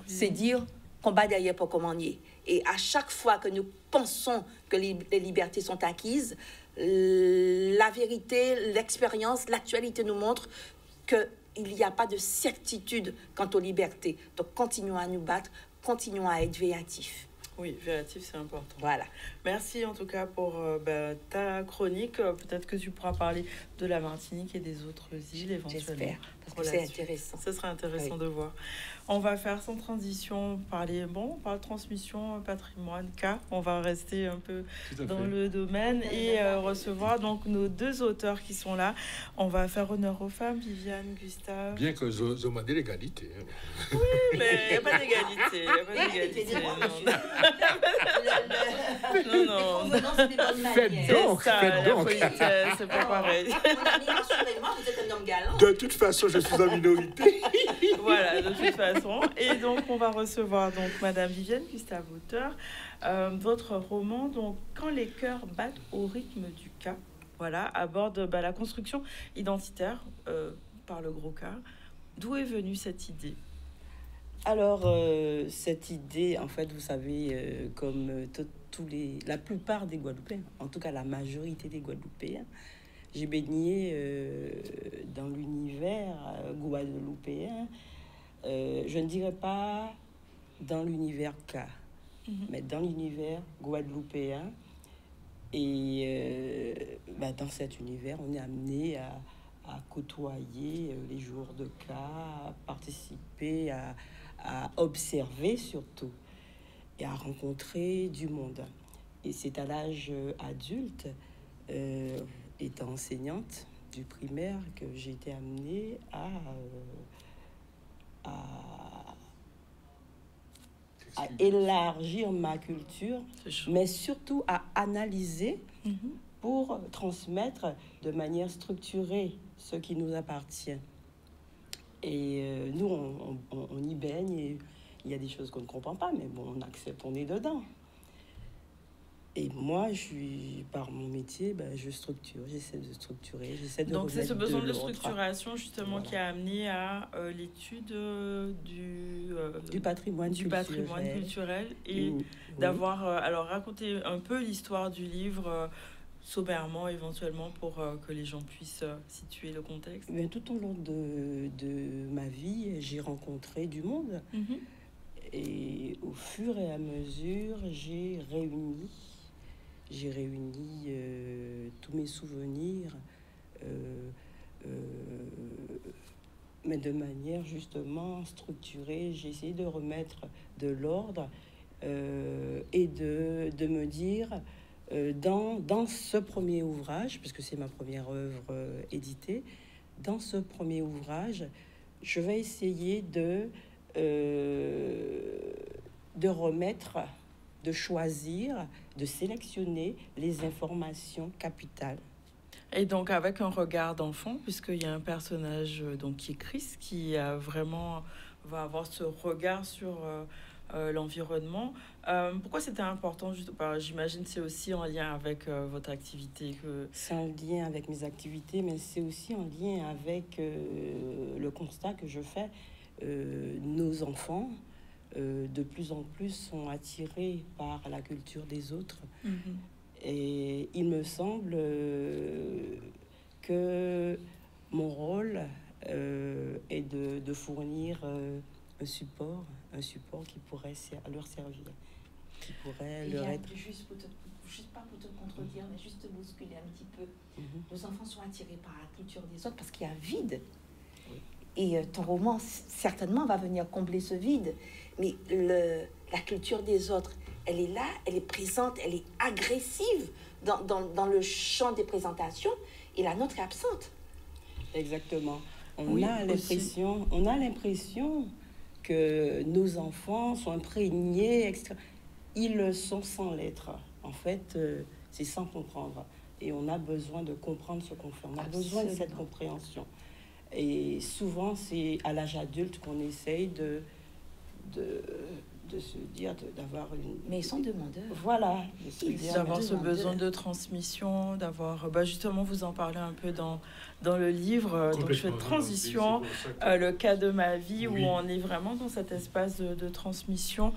c'est dire combat derrière pour commander. Et à chaque fois que nous pensons que les libertés sont acquises, la vérité, l'expérience, l'actualité nous montre qu'il n'y a pas de certitude quant aux libertés. Donc, continuons à nous battre, continuons à être véatifs. Oui, véatif, c'est important. Voilà. Merci en tout cas pour ta chronique. Peut-être que tu pourras parler de la Martinique et des autres îles éventuellement. J'espère, parce que c'est intéressant. Ce serait intéressant de voir. On va faire sans transition, parler, on parle transmission, patrimoine, cas. On va rester un peu dans le domaine et recevoir donc nos deux auteurs qui sont là. On va faire honneur aux femmes, Viviane, Gustave. Bien que je m'en dis l'égalité. Oui, mais il n'y a pas d'égalité. Non. Faites donc. C'est pas pareil. Vous êtes un homme galant. De toute façon, je suis en minorité. Voilà, de toute façon. Et donc, on va recevoir donc Madame Viviane Gustave, auteur, votre roman, donc Quand les cœurs battent au rythme du K, voilà, aborde la construction identitaire par le gros K. D'où est venue cette idée? Alors, cette idée, en fait, vous savez, comme la plupart des Guadeloupéens, en tout cas la majorité des Guadeloupéens, j'ai baigné dans l'univers guadeloupéen. Je ne dirais pas dans l'univers K, mais dans l'univers guadeloupéen. Et dans cet univers, on est amené à côtoyer les jours de K, à participer, à observer surtout, et à rencontrer du monde. Et c'est à l'âge adulte, étant enseignante du primaire, que j'ai été amenée à élargir ma culture, mais surtout à analyser pour transmettre de manière structurée ce qui nous appartient. Et nous, on y baigne, et il y a des choses qu'on ne comprend pas, mais bon, on accepte, on est dedans. Et moi, par mon métier, je structure, j'essaie de structurer, j'essaie de donc c'est ce besoin de structuration justement qui a amené à l'étude du patrimoine culturel et d'avoir alors raconté un peu l'histoire du livre sommairement éventuellement pour que les gens puissent situer le contexte. Mais tout au long de ma vie, j'ai rencontré du monde et au fur et à mesure, j'ai réuni tous mes souvenirs, mais de manière justement structurée. J'ai essayé de remettre de l'ordre et de me dire, dans ce premier ouvrage, parce que c'est ma première œuvre éditée, dans ce premier ouvrage, je vais essayer de remettre, de choisir, de sélectionner les informations capitales. Et donc avec un regard d'enfant, puisqu'il y a un personnage donc qui est Chris, qui vraiment va avoir ce regard sur l'environnement. Pourquoi c'était important? J'imagine c'est aussi en lien avec votre activité. C'est en lien avec mes activités, mais c'est aussi en lien avec le constat que je fais. Nos enfants, de plus en plus, sont attirés par la culture des autres. Et il me semble que mon rôle est de fournir un support qui pourrait leur servir, qui pourrait leur être... Juste pas pour te contredire, mais juste te bousculer un petit peu. Nos enfants sont attirés par la culture des autres parce qu'il y a un vide. Et ton roman, certainement, va venir combler ce vide. Mais la culture des autres, elle est là, elle est présente, elle est agressive dans le champ des présentations, et la nôtre est absente. Exactement. Oui, On a l'impression que nos enfants sont imprégnés, ils le sont sans l'être. En fait, c'est sans comprendre. Et on a besoin de comprendre ce qu'on fait. On a besoin de cette compréhension. Et souvent, c'est à l'âge adulte qu'on essaye de se dire, d'avoir une... Mais ils sont demandeurs. Voilà. D'avoir ce besoin de transmission, d'avoir... justement, vous en parlez un peu dans le livre. Donc, je fais transition, le cas de ma vie, où on est vraiment dans cet espace de transmission.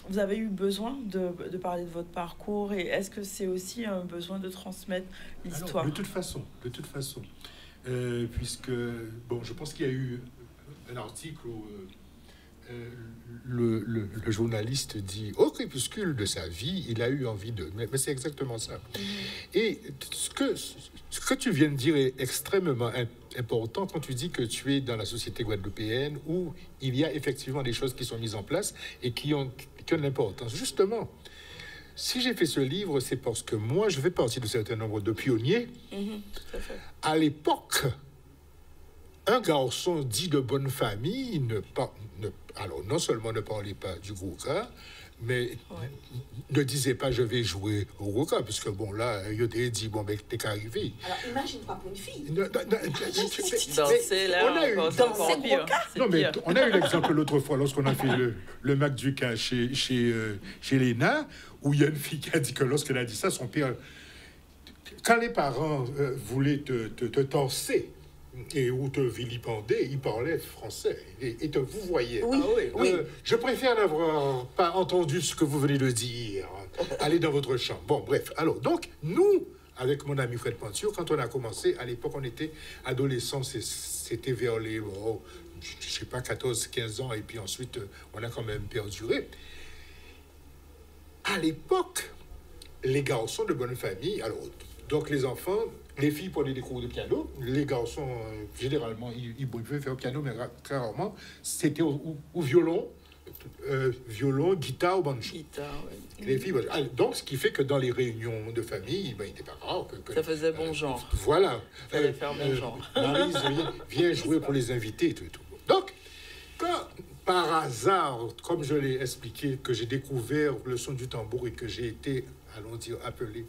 Vous avez eu besoin de parler de votre parcours, et est-ce que c'est aussi un besoin de transmettre l'histoire? De toute façon. Puisque, bon, je pense qu'il y a eu un article où le journaliste dit au crépuscule de sa vie, il a eu envie de... Mais c'est exactement ça. Et ce que tu viens de dire est extrêmement important quand tu dis que tu es dans la société guadeloupéenne où il y a effectivement des choses qui sont mises en place et qui ont de l'importance. Justement, si j'ai fait ce livre, c'est parce que moi, je fais partie de certain nombre de pionniers. Tout à fait. À l'époque, un garçon dit de bonne famille alors non seulement ne parlait pas du Gouka, mais ne disait pas je vais jouer au Gouka, puisque bon là, il a dit bon ben t'es qu'arrivé. Alors imagine pas pour une fille. Danser là, danser pire. Non mais on a eu l'exemple l'autre fois lorsqu'on a fait le Mac du cas chez Léna, où il y a une fille qui a dit que lorsqu'elle a dit ça, son père, quand les parents voulaient te torser et ou te vilipender, il parlait français et te vous voyez. Oui. Je préfère n'avoir pas entendu ce que vous venez de dire. Allez dans votre chambre. Bon, bref. Alors, donc, nous, avec mon ami Fred Penture, quand on a commencé, à l'époque, on était adolescents, c'était vers les, je sais pas, 14, 15 ans, et puis ensuite, on a quand même perduré. À l'époque, les garçons de bonne famille, alors, donc les enfants... Les filles prenaient des cours de piano. Les garçons, généralement, ils pouvaient faire piano, mais très rarement. C'était au violon, guitare ou banjo. Les filles, donc, ce qui fait que dans les réunions de famille, il n'était pas rare que ça faisait bon genre. Voilà. Ça fallait faire bon genre. Maryse, viens jouer pour les invités. Tout. Donc, quand, par hasard, comme je l'ai expliqué, que j'ai découvert le son du tambour et que j'ai été, allons dire, appelé...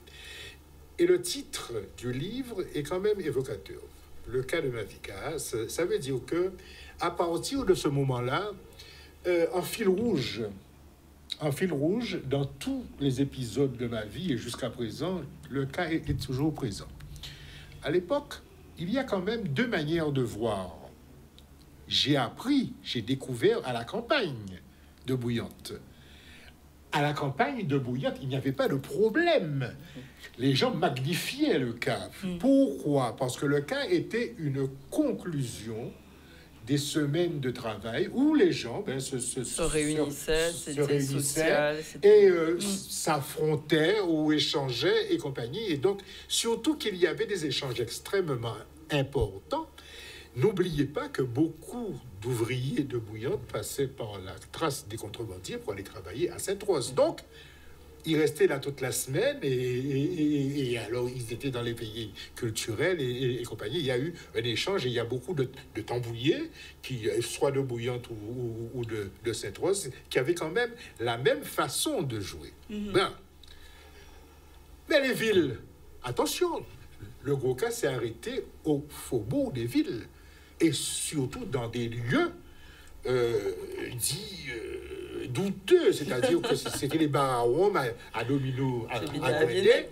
Et le titre du livre est quand même évocateur. Le cas de ma vie, ça veut dire que à partir de ce moment-là, en fil rouge, dans tous les épisodes de ma vie et jusqu'à présent, le cas est toujours présent. À l'époque, il y a quand même deux manières de voir. J'ai découvert à la campagne de Bouillante. À la campagne de Bouillante, il n'y avait pas de problème. Les gens magnifiaient le cas. Pourquoi? Parce que le cas était une conclusion des semaines de travail où les gens se réunissaient, social, et s'affrontaient ou échangeaient et compagnie. Et donc, surtout qu'il y avait des échanges extrêmement importants. N'oubliez pas que beaucoup d'ouvriers de Bouillante passaient par la trace des contrebandiers pour aller travailler à Sainte-Rose. Donc, ils restaient là toute la semaine et alors ils étaient dans les pays culturels et compagnie. Il y a eu un échange et il y a beaucoup de tambouillés, qui, soit de Bouillante ou de Sainte-Rose, qui avaient quand même la même façon de jouer. Ben, mais les villes, attention, le Gouka s'est arrêté au faubourg des villes. Et surtout dans des lieux dits douteux, c'est-à-dire que c'était les bars à Rome, à Domino, à Grenier,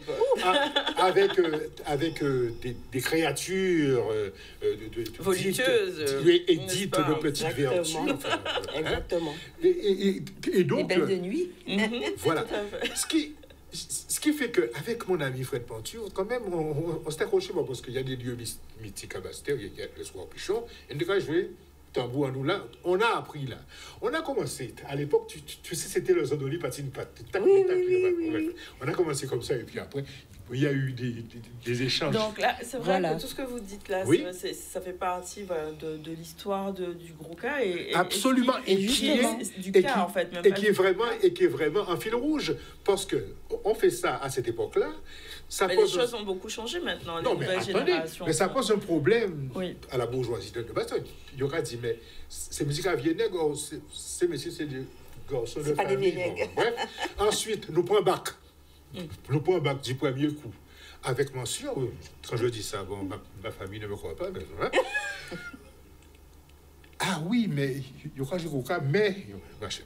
avec des créatures voluptueuses et dites de petites vertus. Exactement. Et donc, les belles de nuit. Voilà. Ce qui fait qu'avec mon ami Fred Penture, quand même, on s'est accroché, parce qu'il y a des lieux mythiques à Bastère, il y a le soir Pichon, et quand je vais tambour à nous là, on a appris là. On a commencé, à l'époque, tu sais, c'était le Zodoli patine pat. Oui. On a commencé comme ça, et puis après, il y a eu des échanges. Donc là, c'est vrai Voilà. que tout ce que vous dites là, Oui. ça fait partie voilà, de l'histoire du gros cas. Absolument. Et qui est, du et cas, qui- en fait. Même et pas qui est vraiment un fil rouge. Parce que on fait ça à cette époque-là. Ça Mais les pose choses ont beaucoup changé maintenant. Non, Les mais nouvelles attendez, générations. mais ça pose un problème Oui. à la bourgeoisie de Bastogne. Il y aura dit, mais ces musiques à Viennegue, ces messieurs, c'est des garçons de C'est pas des famille. Viennegue. Bon, bref. Ensuite, nous prenons bac. Nous prenons bac du premier coup. Avec mention, quand je dis ça, bon, ma famille ne me croit pas, mais... hein. Ah oui, mais il y aura du cas, mais... machin.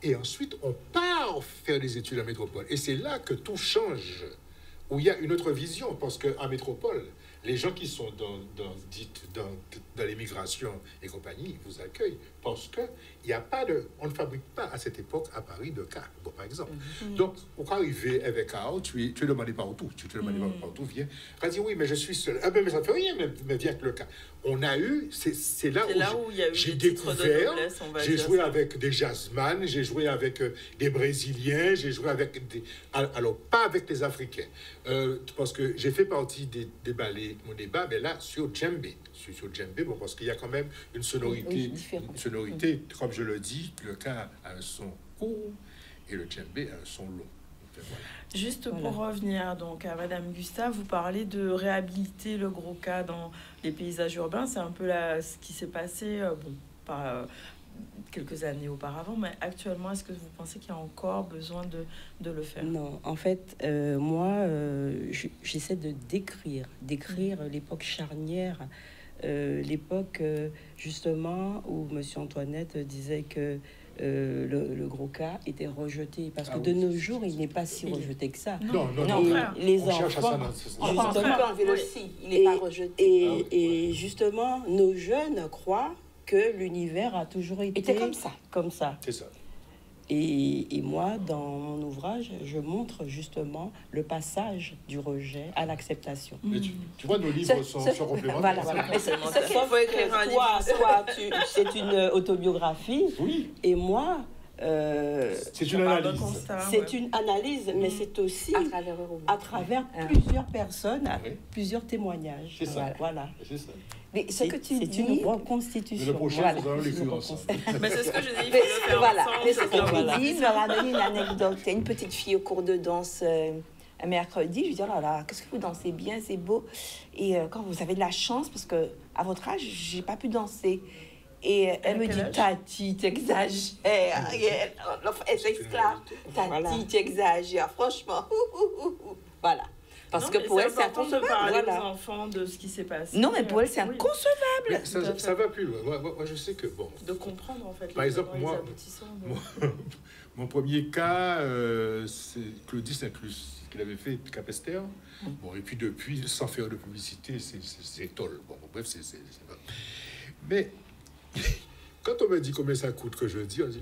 Et ensuite, on part faire des études en métropole. Et c'est là que tout change, où il y a une autre vision, parce qu'en métropole, les gens qui sont dans l'immigration et compagnie vous accueillent, parce que il y a pas de, on ne fabrique pas à cette époque à Paris de cas, bon, par exemple. Donc, pour arriver avec un, tu es demandé partout, tu te demandes partout, viens. On dit oui, mais je suis seul. Ah ben, mais ça ne fait rien, mais viens avec le cas. On a eu, c'est là où il y a eu j'ai des titres de découvert, noblesse, on va j'ai dire joué ça. avec des jazzman, j'ai joué avec des Brésiliens, j'ai joué avec des... Alors, pas avec les Africains. Parce que j'ai fait partie des ballets, mon débat, mais là, sur djembé. Sur djembé, bon, parce qu'il y a quand même une sonorité, comme je le dis, le cas a un son court et le djembé a un son long. Voilà. Juste pour revenir donc à Madame Gustave, vous parlez de réhabiliter le gros cas dans les paysages urbains. C'est un peu là ce qui s'est passé quelques années auparavant, mais actuellement, est-ce que vous pensez qu'il y a encore besoin de le faire? Non, en fait, moi, j'essaie de décrire l'époque charnière, l'époque justement où Monsieur Antoinette disait que le gros cas était rejeté, parce que de nos jours, il n'est pas si rejeté que ça. Non, Et les on cherche à enfants, ça. On peut enlever le si, il n'est pas rejeté. et justement, nos jeunes croient que l'univers a toujours été comme ça. C'est ça. Et moi, dans mon ouvrage, je montre justement le passage du rejet à l'acceptation. Mais tu vois, nos livres sont complémentaires. Voilà. Mais Sauf sauf que toi, c'est une autobiographie, Oui. et moi, C'est une analyse. c'est une analyse, mais c'est aussi à travers plusieurs personnes, plusieurs témoignages. C'est ça. Voilà. C'est ça. Mais ce que tu C'est dis... une reconstitution. Mais le prochain, Voilà. nous allons l'écrire ensemble. Mais c'est ce que je dis, il faut le faire Voilà, ensemble. mais ce que Voilà. tu dis me ramène une anecdote. Il y a une petite fille au cours de danse un mercredi. Je lui dis, oh là là, qu'est-ce que vous dansez bien, c'est beau. Et quand vous avez de la chance, parce que à votre âge, j'ai pas pu danser. Et elle me dit, Tati, t'exagères. Elle s'exclame. Tati, t'exagères. Franchement, voilà. Parce que pour elle, c'est inconcevable. de parler Voilà. aux enfants de ce qui s'est passé. Non, mais pour elle, c'est Oui. inconcevable. Mais ça va plus loin. Moi, je sais que, bon, De comprendre, en fait, Par exemple, les moi- aboutissants de- mon premier cas, c'est Claudie Saint-Clus, qu'il avait fait Capester. Bon, et puis depuis, sans faire de publicité, c'est toll. Bon, bref, c'est pas... Mais quand on me dit combien ça coûte, que je dis, on dit,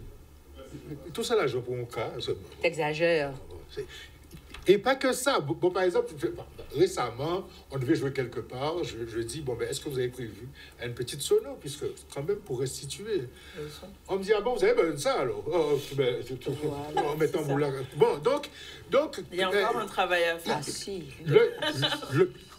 tout ça l'argent pour mon cas. T'exagères. Et pas que ça. Bon, par exemple, récemment, on devait jouer quelque part. Je dis, bon, ben, est-ce que vous avez prévu une petite sono, puisque quand même pour restituer. On me dit, ah bon, vous avez besoin de ça alors. Oh, ben, en mettant vous là. Bon, donc, Il y a encore un travail à faire. Ah si.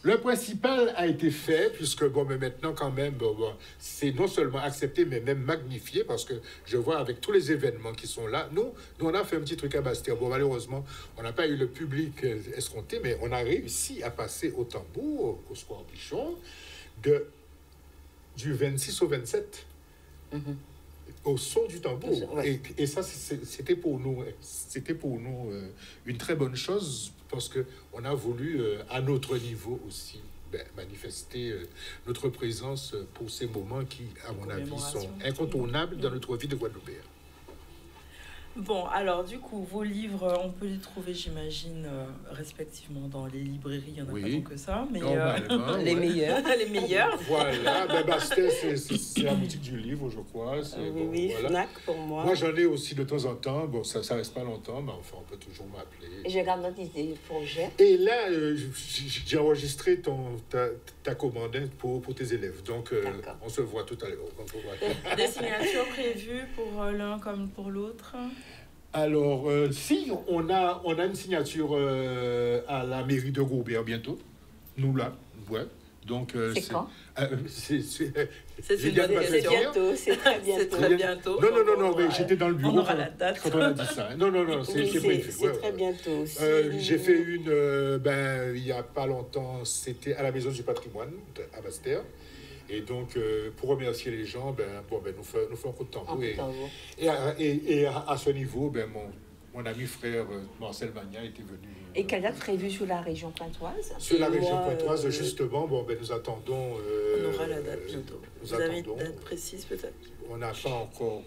le principal a été fait, puisque, bon, mais maintenant, quand même, bon, c'est non seulement accepté, mais même magnifié, parce que je vois avec tous les événements qui sont là, nous on a fait un petit truc à Bastia. Bon, malheureusement, on n'a pas eu le public escompté, mais on a réussi à passer au tambour, au Square Pichon, du 26 au 27. Au son du tambour. Ouais. Et ça, c'était pour nous une très bonne chose, parce qu'on a voulu, à notre niveau aussi, manifester notre présence pour ces moments qui, à mon avis, sont incontournables dans notre vie de Guadeloupéen. Bon, alors du coup, vos livres, on peut les trouver, j'imagine, respectivement dans les librairies. Il n'y en a pas tant que ça, mais Les meilleurs. les meilleurs. Voilà, Bastia, c'est la boutique du livre, je crois. Oui, voilà. Fnac pour moi. Moi, j'en ai aussi de temps en temps. Bon, ça reste pas longtemps, mais enfin, on peut toujours Et m'appeler. je garde notre idée projet. Et là, j'ai enregistré ta commande pour tes élèves. Donc, D'accord. on se voit tout à l'heure. Des signatures prévues pour l'un comme pour l'autre. Alors, si, on a une signature à la mairie de Robert bientôt. Nous, là, ouais. Donc, c'est quand C'est une bonne question. Bientôt, c'est très bientôt. C'est très bientôt. Non, mais j'étais dans le bureau on aura la date. quand on a dit ça. Non, c'est prévu. C'est très bientôt. J'ai fait une, il n'y a pas longtemps, c'était à la Maison du Patrimoine à Bastère. Et donc, pour remercier les gens, nous faisons un coup de tambour. Et à ce niveau, mon ami frère Marcel Magna était venu. Et quelle date prévue sur la région pointoise? Sur la région pointoise, justement, nous attendons... on aura la date bientôt. Vous avez une date précise peut-être? On n'a pas encore...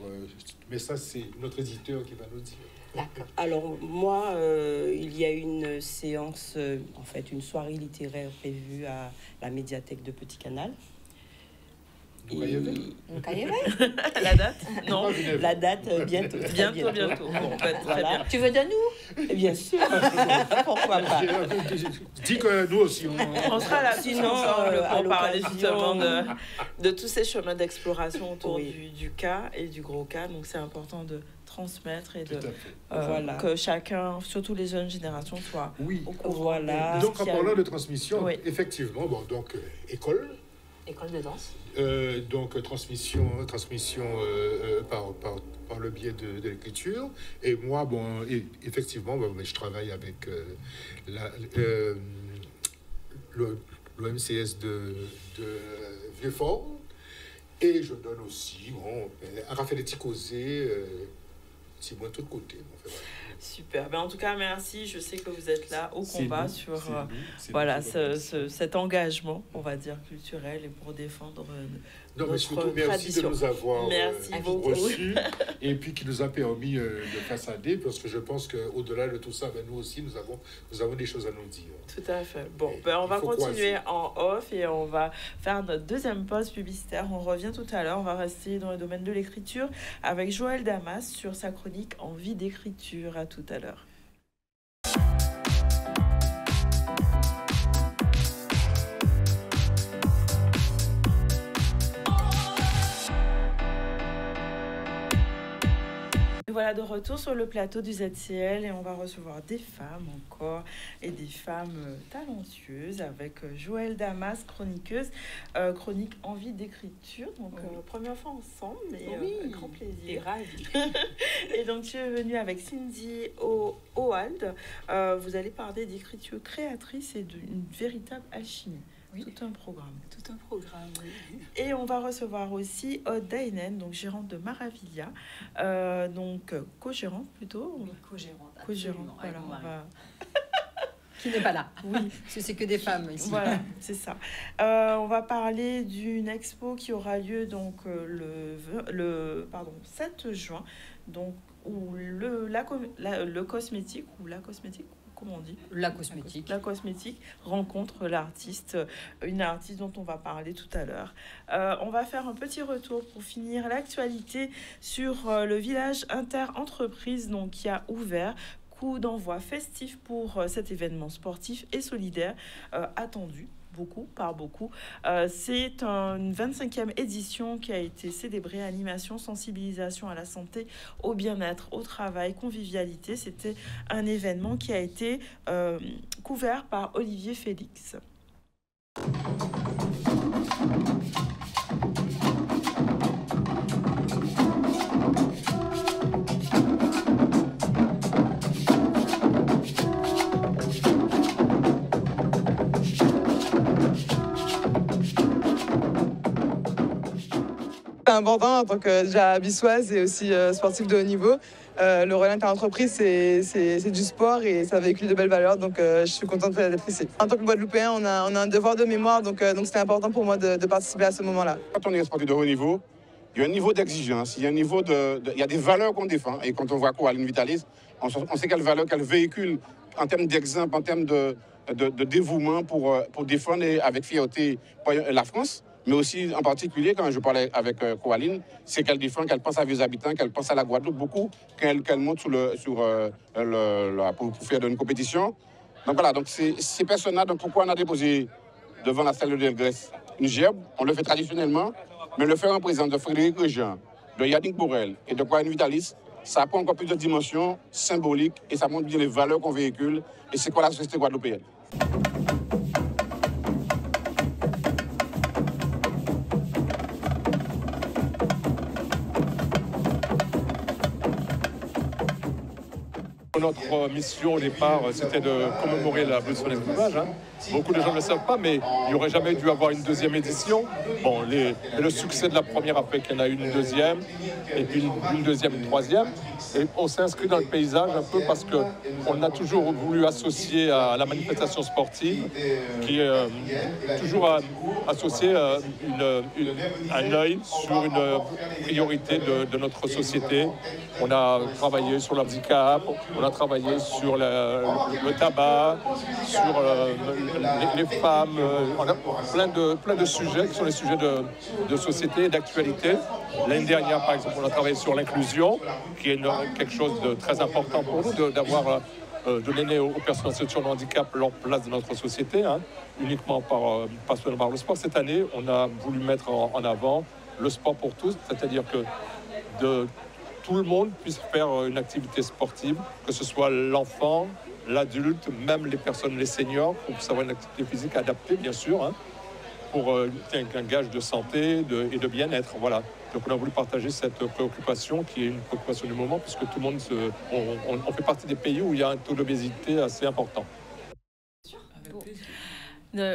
mais ça, c'est notre éditeur qui va nous dire. D'accord. Alors, moi, il y a une séance, en fait, une soirée littéraire prévue à la médiathèque de Petit Canal. La date? Non. La date, bientôt. Bientôt. Bon, très bien. Tu veux de nous? Bien sûr. Pourquoi pas? Dis que nous aussi, on sera là sinon pour parler justement de tous ces chemins d'exploration autour du cas et du gros cas. Donc, c'est important de transmettre et de que chacun, surtout les jeunes générations, soit au courant. Voilà. Donc, en parlant de transmission, effectivement, école de danse. Donc transmission par le biais de l'écriture. Et moi, effectivement, je travaille avec l'OMCS de Vieux-Fort. Et je donne aussi à Raphaël Ticosé, c'est moi de tous côtés. Super. En tout cas, merci. Je sais que vous êtes là au combat sur cet engagement, on va dire, culturel et pour défendre mais surtout, merci de nous avoir reçus et puis qui nous a permis de façader, parce que je pense qu'au-delà de tout ça, nous aussi, nous avons des choses à nous dire. Tout à fait. Bon, on va continuer en off et on va faire notre deuxième pause publicitaire. On revient tout à l'heure. On va rester dans le domaine de l'écriture avec Joël Damas sur sa chronique Envie d'écriture. À tout à l'heure. Voilà, de retour sur le plateau du ZCL et on va recevoir des femmes encore et des femmes talentueuses avec Joël Damas, chroniqueuse, chronique Envie d'écriture. Donc, première fois ensemble, mais grand plaisir. Ravie. Et donc, tu es venue avec Cindy Oald. Vous allez parler d'écriture créatrice et d'une véritable alchimie. Tout un programme. Tout un programme, oui. Et on va recevoir aussi Aude Dainen, donc gérante de Maravilha, donc co-gérante plutôt. Oui, co-gérante. Co-gérante, voilà. Qui n'est pas là. Oui. C'est que des femmes ici. Voilà, c'est ça. On va parler d'une expo qui aura lieu donc le 7 juin, donc où le cosmétique ou la cosmétique. Comment on dit? La cosmétique. La cosmétique rencontre l'artiste, une artiste dont on va parler tout à l'heure. On va faire un petit retour pour finir l'actualité sur le village inter-entreprise donc, qui a ouvert. Coup d'envoi festif pour cet événement sportif et solidaire attendu. Par beaucoup. C'est une 25e édition qui a été célébrée. Animation, sensibilisation à la santé, au bien-être, au travail, convivialité. C'était un événement qui a été couvert par Olivier Félix. C'est important en tant que déjà bissoise et aussi sportif de haut niveau. Le relais inter-entreprise, c'est du sport et ça véhicule de belles valeurs, donc je suis contente d'être ici. En tant que Guadeloupéen, on a un devoir de mémoire, donc c'était important pour moi de participer à ce moment-là. Quand on est sportif de haut niveau, il y a un niveau d'exigence, il y a des valeurs qu'on défend. Et quand on voit Coraline Vitalis, on sait quelles valeurs qu'elle véhicule en termes d'exemple, en termes de dévouement pour défendre avec fierté la France. Mais aussi, en particulier, quand je parlais avec Coraline, c'est qu'elle défend, qu'elle pense à vieux habitants, qu'elle pense à la Guadeloupe beaucoup, qu'elle monte pour faire une compétition. Donc voilà, donc ces personnes-là, donc pourquoi on a déposé devant la salle de Delgrès une gerbe? On le fait traditionnellement, mais le faire en présence de Frédéric Réjean, de Yannick Borel et de Coraline Vitalis, ça prend encore plusieurs dimensions symboliques et ça montre bien les valeurs qu'on véhicule et c'est quoi la société guadeloupéenne. Notre mission au départ, c'était de commémorer l'abolition de l'esclavage. Beaucoup de gens ne le savent pas, mais il n'y aurait jamais dû avoir une deuxième édition. Bon, le succès de la première a fait qu'il y en a une deuxième, et puis une deuxième, une troisième. Et on s'est inscrit dans le paysage un peu parce qu'on a toujours voulu associer à la manifestation sportive, qui est toujours associée un œil sur une priorité de notre société. On a travaillé sur l'handicap, on a travaillé sur le tabac, sur les femmes. On a plein de sujets qui sont des sujets de société et d'actualité. L'année dernière, par exemple, on a travaillé sur l'inclusion, qui est quelque chose de très important pour nous, d'avoir donné aux personnes en situation de handicap leur place dans notre société, uniquement pas seulement par le sport. Cette année, on a voulu mettre en avant le sport pour tous, c'est-à-dire que tout le monde puisse faire une activité sportive, que ce soit l'enfant, l'adulte, même les personnes, les seniors, pour puisse avoir une activité physique adaptée, bien sûr, pour un gage de santé et de bien-être. Voilà. Donc on a voulu partager cette préoccupation qui est une préoccupation du moment, puisque tout le monde on fait partie des pays où il y a un taux d'obésité assez important.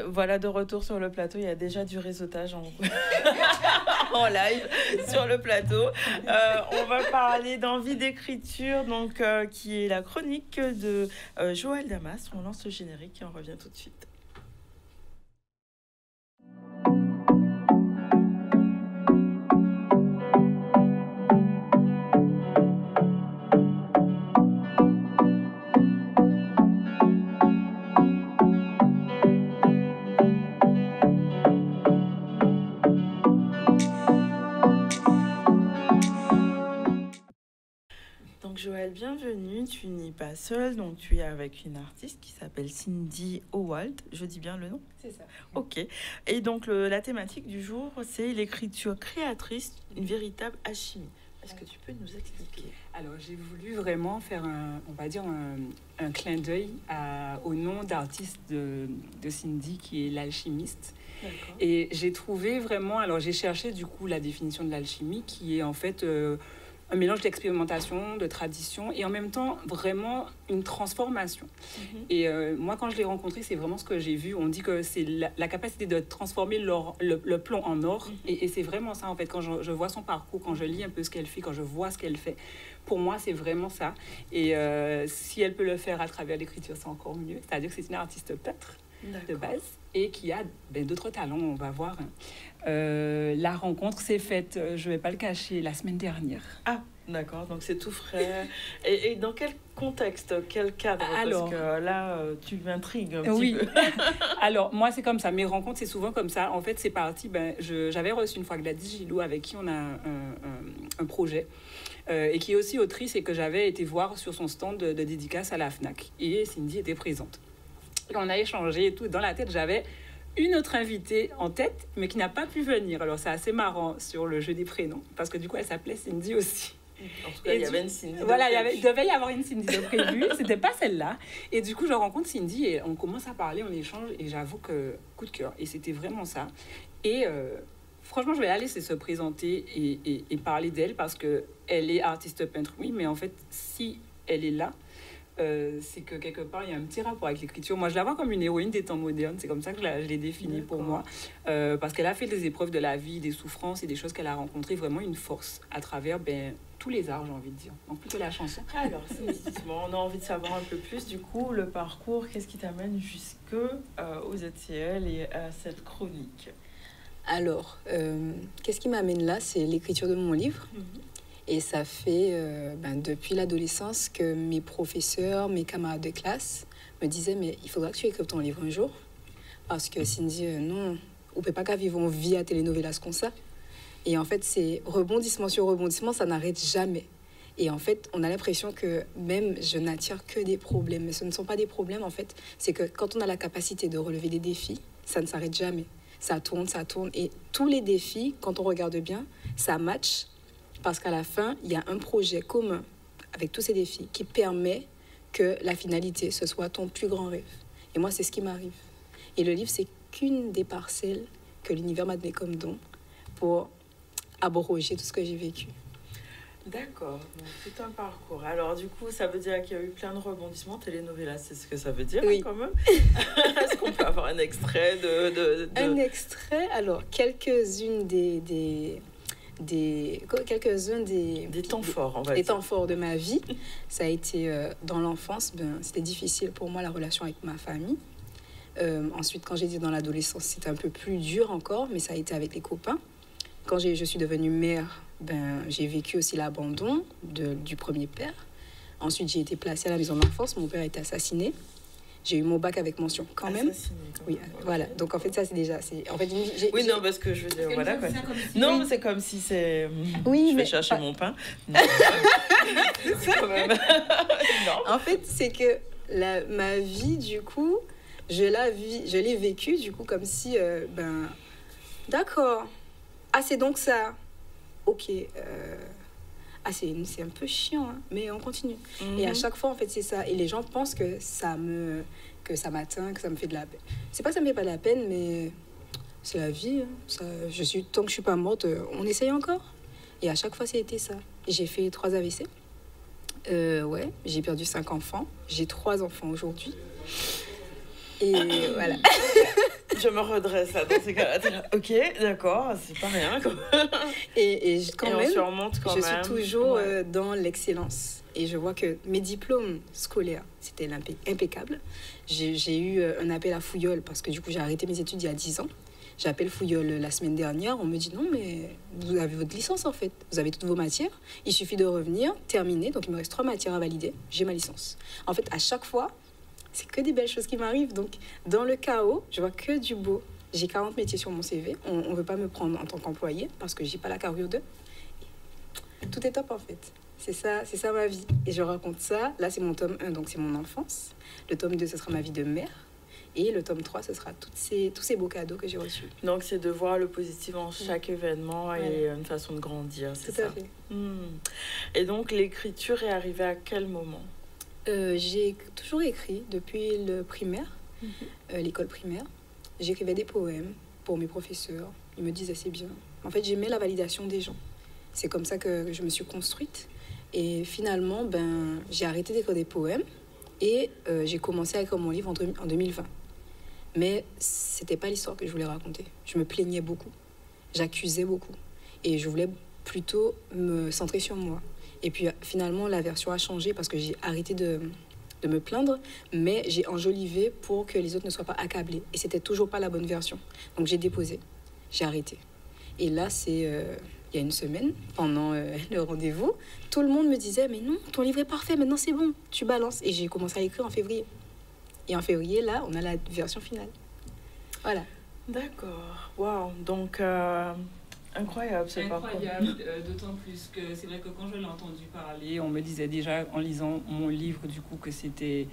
Voilà, de retour sur le plateau, il y a déjà du réseautage en live sur le plateau. On va parler d'envie d'écriture, donc qui est la chronique de Joël Damas. On lance le générique et on revient tout de suite. Joël, bienvenue. Tu n'es pas seule, donc tu es avec une artiste qui s'appelle Cindy Howald. Je dis bien le nom? C'est ça. Ok. Et donc la thématique du jour, c'est l'écriture créatrice, une véritable alchimie. Est-ce que tu peux nous expliquer? Alors, j'ai voulu vraiment faire un clin d'œil au nom d'artiste de Cindy, qui est l'alchimiste. Et j'ai trouvé vraiment... Alors, j'ai cherché du coup la définition de l'alchimie, qui est en fait... un mélange d'expérimentation, de tradition et en même temps vraiment une transformation. Et moi, quand je l'ai rencontré, c'est vraiment ce que j'ai vu. On dit que c'est la capacité de transformer le plomb en or. Et c'est vraiment ça, en fait. Quand je vois son parcours, quand je lis un peu ce qu'elle fait, quand je vois ce qu'elle fait, pour moi, c'est vraiment ça. Et si elle peut le faire à travers l'écriture, c'est encore mieux. C'est-à-dire que c'est une artiste peintre de base et qui a d'autres talents, on va voir. La rencontre s'est faite, je ne vais pas le cacher, la semaine dernière. Ah, d'accord, donc c'est tout frais. Et dans quel contexte, quel cadre? Alors, parce que là, tu m'intrigues un petit peu. Alors, moi, c'est comme ça. Mes rencontres, c'est souvent comme ça. En fait, c'est parti. J'avais reçu une fois Gladys Gillot, avec qui on a un projet, et qui est aussi autrice, et que j'avais été voir sur son stand de dédicace à la FNAC. Et Cindy était présente. Et on a échangé et tout. Dans la tête, j'avais une autre invitée en tête, mais qui n'a pas pu venir. Alors, c'est assez marrant sur le jeu des prénoms, parce que du coup, elle s'appelait Cindy aussi. En tout cas, il y avait une Cindy. Voilà, il devait y avoir une Cindy de prévue. C'était pas celle-là. Et du coup, je rencontre Cindy et on commence à parler, on échange. Et j'avoue que coup de cœur. Et c'était vraiment ça. Et franchement, je vais la laisser se présenter et parler d'elle, parce qu'elle est artiste peintre, oui, mais en fait, si elle est là, c'est que quelque part, il y a un petit rapport avec l'écriture. Moi, je la vois comme une héroïne des temps modernes. C'est comme ça que je l'ai définie pour moi. Parce qu'elle a fait des épreuves de la vie, des souffrances et des choses qu'elle a rencontrées, vraiment une force à travers tous les arts, j'ai envie de dire. Donc, plutôt la chanson. Alors, on a envie de savoir un peu plus, du coup, le parcours. Qu'est-ce qui t'amène jusque aux ZCL et à cette chronique? Alors, qu'est-ce qui m'amène là? C'est l'écriture de mon livre. Et ça fait depuis l'adolescence que mes professeurs, mes camarades de classe me disaient « Mais il faudra que tu écrives ton livre un jour. » Parce que Cindy, non, on ne peut pas qu'à vivre en vie à telenovelas comme ça. Et en fait, c'est rebondissement sur rebondissement, ça n'arrête jamais. Et en fait, on a l'impression que même je n'attire que des problèmes. Mais ce ne sont pas des problèmes, en fait. C'est que quand on a la capacité de relever des défis, ça ne s'arrête jamais. Ça tourne, ça tourne. Et tous les défis, quand on regarde bien, ça match. Parce qu'à la fin, il y a un projet commun avec tous ces défis, qui permet que la finalité, ce soit ton plus grand rêve. Et moi, c'est ce qui m'arrive. Et le livre, c'est qu'une des parcelles que l'univers m'a donné comme don pour abroger tout ce que j'ai vécu. D'accord, donc tout un parcours. Alors du coup, ça veut dire qu'il y a eu plein de rebondissements. Telenovela, c'est ce que ça veut dire, oui. Quand même. Est-ce qu'on peut avoir un extrait de... Un extrait, alors, quelques-uns des temps forts, on va des dire. temps forts de ma vie. Ça a été dans l'enfance, c'était difficile pour moi la relation avec ma famille. Ensuite, quand j'étais dans l'adolescence, c'était un peu plus dur encore, mais ça a été avec les copains. Quand je suis devenue mère, j'ai vécu aussi l'abandon du premier père. Ensuite, j'ai été placée à la maison d'enfance. Mon père a été assassiné. J'ai eu mon bac avec mention quand même. Oui, voilà. Donc en fait, ça c'est déjà. En fait, oui, non, parce que je veux dire, voilà. Quoi. Non, c'est comme si c'est. Oui, je vais chercher mon pain. Non, quand même. Non. En fait, c'est que ma vie, du coup, je l'ai vécue, du coup, comme si, d'accord. Ah, c'est donc ça. Ok. C'est un peu chiant, hein, mais on continue. Et à chaque fois, en fait, c'est ça. Et les gens pensent que ça m'atteint, que ça me fait de la peine. C'est pas que ça me fait pas de la peine, mais c'est la vie. Hein. Tant que je suis pas morte, on essaye encore. Et à chaque fois, c'était ça. J'ai fait 3 AVC. Ouais, j'ai perdu 5 enfants. J'ai 3 enfants aujourd'hui. Et voilà. Je me redresse là dans ces cas-là. Ok, d'accord, c'est pas rien. Et quand même, on surmonte quand je même. suis toujours dans l'excellence. Et je vois que mes diplômes scolaires, c'était impeccable. J'ai eu un appel à Fouilleul parce que du coup, j'ai arrêté mes études il y a 10 ans. J'appelle Fouilleul la semaine dernière. On me dit non, mais vous avez votre licence en fait. Vous avez toutes vos matières. Il suffit de revenir, terminer. Donc, il me reste 3 matières à valider. J'ai ma licence. En fait, à chaque fois, c'est que des belles choses qui m'arrivent. Donc, dans le chaos, je vois que du beau. J'ai 40 métiers sur mon CV. On ne veut pas me prendre en tant qu'employé parce que j'ai pas la carrure d'eux. Tout est top, en fait. C'est ça ma vie. Et je raconte ça. Là, c'est mon tome 1, donc c'est mon enfance. Le tome 2, ce sera ma vie de mère. Et le tome 3, ce sera tous ces beaux cadeaux que j'ai reçus. Donc, c'est de voir le positif en chaque événement et une façon de grandir, c'est ça? Tout à fait. Et donc, l'écriture est arrivée à quel moment? J'ai toujours écrit depuis le primaire, l'école primaire. J'écrivais des poèmes pour mes professeurs. Ils me disaient c'est bien. En fait, j'aimais la validation des gens. C'est comme ça que je me suis construite. Et finalement, j'ai arrêté d'écrire des poèmes et j'ai commencé à écrire mon livre en 2020. Mais c'était pas l'histoire que je voulais raconter. Je me plaignais beaucoup. J'accusais beaucoup. Et je voulais plutôt me centrer sur moi. Et puis finalement, la version a changé parce que j'ai arrêté de me plaindre, mais j'ai enjolivé pour que les autres ne soient pas accablés. Et c'était toujours pas la bonne version. Donc j'ai déposé, j'ai arrêté. Et là, c'est il y a une semaine, pendant le rendez-vous, tout le monde me disait « Mais non, ton livre est parfait, maintenant c'est bon, tu balances. » Et j'ai commencé à écrire en février. Et en février, là, on a la version finale. Voilà. D'accord. Waouh. Donc... incroyable ce parcours. Incroyable, d'autant plus que c'est vrai que quand je l'ai entendu parler, on me disait déjà en lisant mon livre du coup que c'était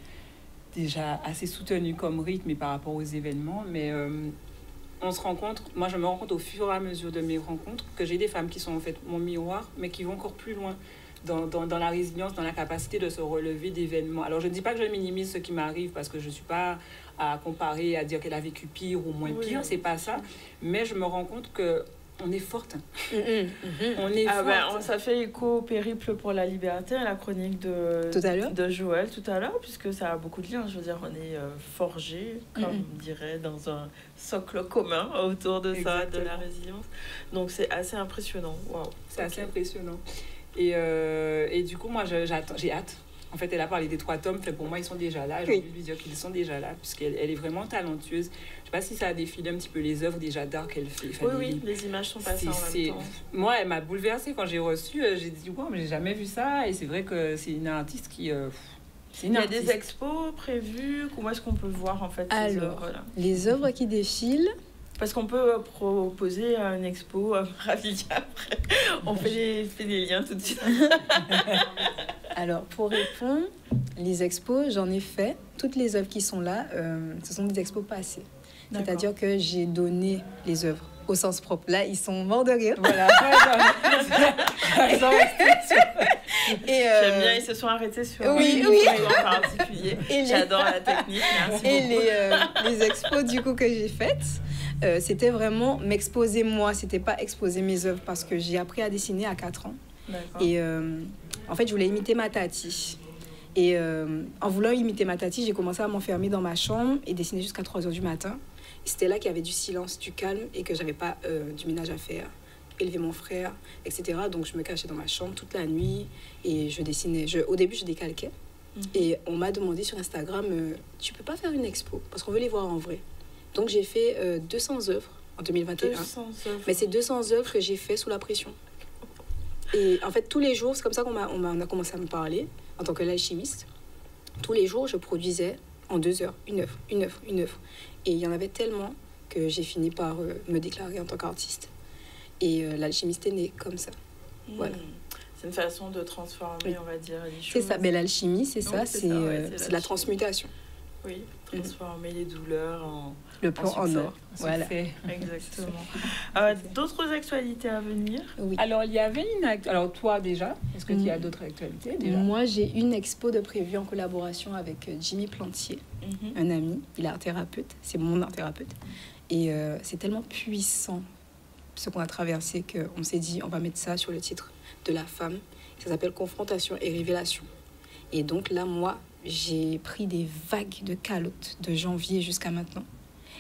déjà assez soutenu comme rythme et par rapport aux événements, mais on se rencontre, moi je me rends compte au fur et à mesure de mes rencontres que j'ai des femmes qui sont en fait mon miroir, mais qui vont encore plus loin dans la résilience, dans la capacité de se relever d'événements. Alors je ne dis pas que je minimise ce qui m'arrive parce que je ne suis pas à comparer, à dire qu'elle a vécu pire ou moins pire, c'est pas ça, mais je me rends compte que on est forte. On est forte. Ça fait écho au périple pour la liberté, à la chronique de Joël tout à l'heure, puisque ça a beaucoup de liens. Je veux dire, on est forgés, comme on dirait, dans un socle commun autour de ça, de la résilience. Donc, c'est assez impressionnant. Wow. C'est assez impressionnant. Et du coup, moi, j'ai hâte. En fait, elle a parlé des 3 tomes. Pour moi, ils sont déjà là. J'ai envie de lui dire qu'ils sont déjà là, puisqu'elle est vraiment talentueuse. Je ne sais pas si ça a défilé un petit peu les œuvres déjà d'art qu'elle fait. Oui, les images sont passées en même temps. Moi, elle m'a bouleversée quand j'ai reçu. J'ai dit, wow, mais j'ai jamais vu ça. Et c'est vrai que c'est une artiste qui... Il y a des expos prévues. Comment est-ce qu'on peut voir en fait ces œuvres-là? Les œuvres qui défilent... Parce qu'on peut proposer une expo Ravia après. On fait des liens tout de suite. Alors, pour répondre, les expos, j'en ai fait. Toutes les œuvres qui sont là, ce sont des expos passées. C'est-à-dire que j'ai donné les œuvres au sens propre. Là, ils sont morts de rire. Voilà. J'aime bien, ils se sont arrêtés sur oui. en particulier. J'adore la technique, merci beaucoup. Les expos du coup que j'ai faites, c'était vraiment m'exposer moi, c'était pas exposer mes œuvres parce que j'ai appris à dessiner à 4 ans. Et en fait, je voulais imiter ma tati. Et en voulant imiter ma tati, j'ai commencé à m'enfermer dans ma chambre et dessiner jusqu'à 3h du matin. C'était là qu'il y avait du silence, du calme et que j'avais pas du ménage à faire, élever mon frère, etc. Donc je me cachais dans ma chambre toute la nuit et je dessinais. Au début, je décalquais. Et on m'a demandé sur Instagram, tu peux pas faire une expo parce qu'on veut les voir en vrai. Donc j'ai fait 200 œuvres en 2021. 200 œuvres. Mais c'est 200 œuvres que j'ai fait sous la pression. Et en fait, tous les jours, c'est comme ça qu'on a commencé à me parler en tant que l'alchimiste. Tous les jours, je produisais en 2 heures une œuvre. Et il y en avait tellement que j'ai fini par me déclarer en tant qu'artiste. Et l'alchimiste est né comme ça. Voilà. C'est une façon de transformer, on va dire, les choses. C'est ça, mais l'alchimie, c'est ça, c'est de la transmutation. Oui, transformer les douleurs en le plan en or. Voilà. Exactement. D'autres actualités à venir? Oui. Alors, il y avait alors, toi déjà, est-ce que tu as d'autres actualités déjà? Moi, j'ai une expo de prévue en collaboration avec Jimmy Plantier, un ami. Il est art thérapeute, c'est mon art thérapeute. Et c'est tellement puissant ce qu'on a traversé qu'on s'est dit, on va mettre ça sur le titre de la femme. Ça s'appelle Confrontation et Révélation. Et donc là, moi, j'ai pris des vagues de calottes de janvier jusqu'à maintenant.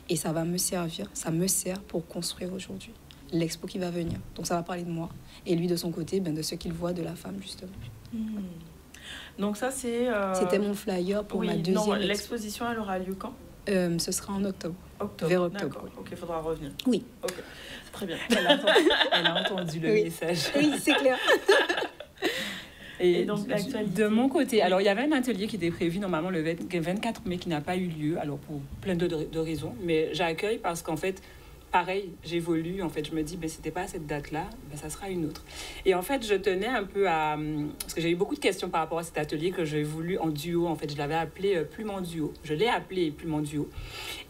Et ça va me servir, ça me sert pour construire aujourd'hui l'expo qui va venir. Donc ça va parler de moi. Et lui, de son côté, de ce qu'il voit de la femme, justement. Donc ça, c'est... C'était mon flyer pour ma deuxième expo. L'exposition, elle aura lieu quand? Ce sera en octobre. Vers octobre. Ok, il faudra revenir. Oui. Ok, très bien. Elle a entendu le message. Oui, c'est clair. Et donc, l'actualité. De mon côté, alors il y avait un atelier qui était prévu normalement le 24 mai qui n'a pas eu lieu, alors pour plein de raisons, mais j'accueille parce qu'en fait, pareil, j'évolue, en fait, je me dis, c'était pas à cette date-là, ça sera une autre. Et en fait, je tenais un peu à... Parce que j'ai eu beaucoup de questions par rapport à cet atelier que j'ai voulu en duo, en fait, je l'avais appelé Plume en duo. Je l'ai appelé Plume en duo.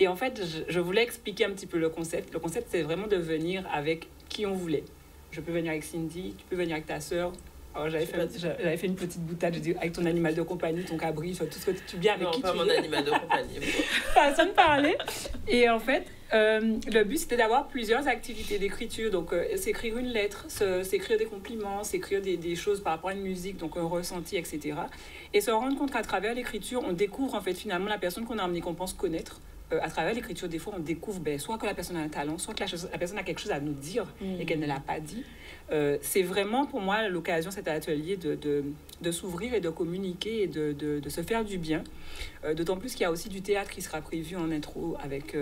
Et en fait, je voulais expliquer un petit peu le concept. Le concept, c'est vraiment de venir avec qui on voulait. Je peux venir avec Cindy, tu peux venir avec ta sœur. J'avais fait une petite boutade, je dis, avec ton animal de compagnie, ton cabri, tout ce que tu viens avec non, qui pas tu mon veux. Animal de compagnie. Façon de parler. Et en fait, le but, c'était d'avoir plusieurs activités d'écriture. Donc, s'écrire une lettre, s'écrire des compliments, s'écrire des choses par rapport à une musique, donc un ressenti, etc. Et se rendre compte qu'à travers l'écriture, on découvre en fait finalement la personne qu'on a amenée, qu'on pense connaître. À travers l'écriture, des fois, on découvre soit que la personne a un talent, soit que la personne a quelque chose à nous dire et qu'elle ne l'a pas dit. C'est vraiment, pour moi, l'occasion, cet atelier, de s'ouvrir et de communiquer et de se faire du bien. D'autant plus qu'il y a aussi du théâtre qui sera prévu en intro avec...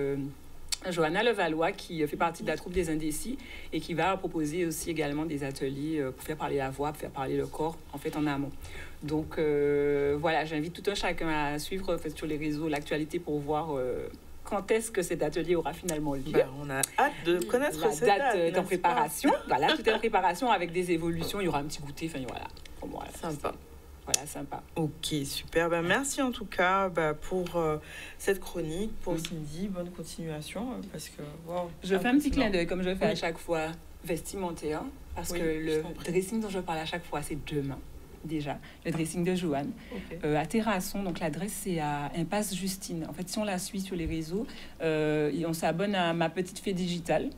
Johanna Levallois, qui fait partie de la troupe des Indécis et qui va proposer aussi également des ateliers pour faire parler la voix, pour faire parler le corps, en fait, en amont. Donc, voilà, j'invite tout un chacun à suivre sur les réseaux l'actualité pour voir quand est-ce que cet atelier aura finalement lieu. On a hâte de connaître cette date. La date est en préparation. Voilà, tout est en préparation avec des évolutions. Il y aura un petit goûter, enfin, voilà. Voilà, sympa. Voilà, sympa. Ok, super. Merci en tout cas pour cette chronique, pour Cindy. Bonne continuation. Parce que, wow, je fais un petit clin d'œil, comme je fais à chaque fois, vestimentaire. Parce que le dressing dont je parle à chaque fois, c'est demain. Déjà, le dressing de Joanne. À Terrasson, donc l'adresse c'est à Impasse Justine. En fait, si on la suit sur les réseaux, on s'abonne à Ma Petite Fée Digitale.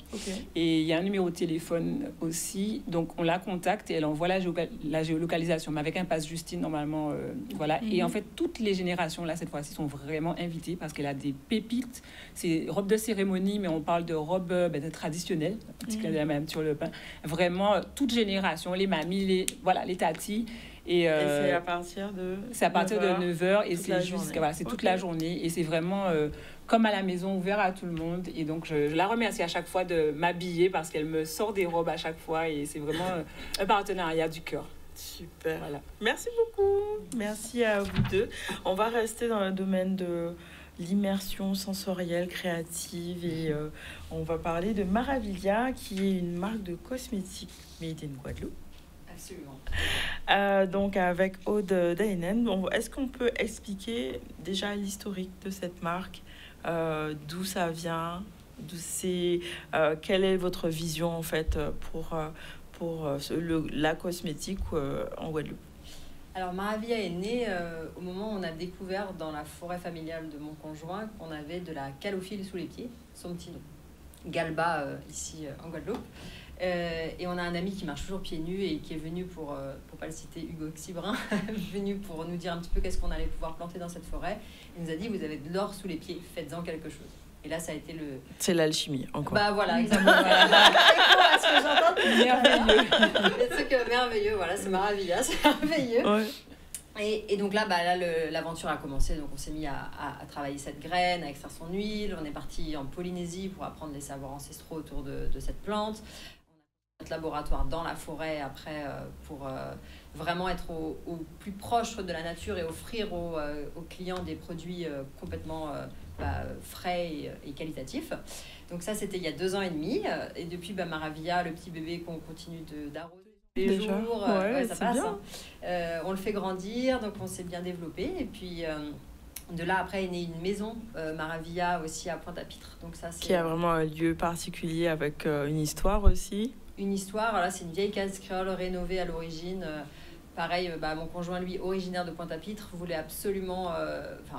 Et il y a un numéro de téléphone aussi. Donc on la contacte et elle envoie la géolocalisation. Mais avec Impasse Justine, normalement, voilà. Et en fait, toutes les générations, là, cette fois-ci, sont vraiment invitées parce qu'elle a des pépites. C'est robe de cérémonie, mais on parle de robe traditionnelle, un petit clin d'œil même sur le pain. Vraiment, toute génération, les mamies, les tatis. Et c'est à partir de 9h et c'est jusqu'à toute la journée et c'est vraiment comme à la maison, ouvert à tout le monde. Et donc je la remercie à chaque fois de m'habiller parce qu'elle me sort des robes à chaque fois et c'est vraiment un partenariat du cœur. Super. Voilà. Merci beaucoup. Merci à vous deux. On va rester dans le domaine de l'immersion sensorielle, créative et on va parler de Maravilia qui est une marque de cosmétiques made in Guadeloupe. Donc avec Aude Dainen, est-ce qu'on peut expliquer déjà l'historique de cette marque, d'où ça vient, quelle est votre vision en fait pour la cosmétique en Guadeloupe? Alors Maravilla est née au moment où on a découvert dans la forêt familiale de mon conjoint qu'on avait de la calophylle sous les pieds, son petit nom, Galba ici en Guadeloupe. Et on a un ami qui marche toujours pieds nus et qui est venu pour pas le citer, Hugo Xibrin, venu pour nous dire un petit peu qu'est-ce qu'on allait pouvoir planter dans cette forêt. Il nous a dit, vous avez de l'or sous les pieds, faites-en quelque chose. Et là, ça a été le... C'est l'alchimie, encore. Bah voilà, exactement. Voilà. Et ce que j'entends, merveilleux. C'est que merveilleux, voilà, c'est Maravilla, c'est merveilleux. Ouais. Et donc là, l'aventure a commencé. Donc on s'est mis à travailler cette graine, à extraire son huile. On est parti en Polynésie pour apprendre les savoirs ancestraux autour de cette plante. On a notre laboratoire dans la forêt après pour vraiment être au plus proche de la nature et offrir aux clients des produits complètement frais et qualitatifs. Donc ça, c'était il y a 2 ans et demi. Et depuis, Maravilla, le petit bébé qu'on continue d'arroser les jours, ça passe. On le fait grandir, donc on s'est bien développé. Et puis de là, après, est née une maison, Maravilla, aussi à Pointe-à-Pitre. Donc ça, qui a vraiment un lieu particulier avec une histoire aussi. Une histoire, là, c'est une vieille case créole rénovée à l'origine. Pareil, mon conjoint, lui, originaire de Pointe-à-Pitre, voulait absolument,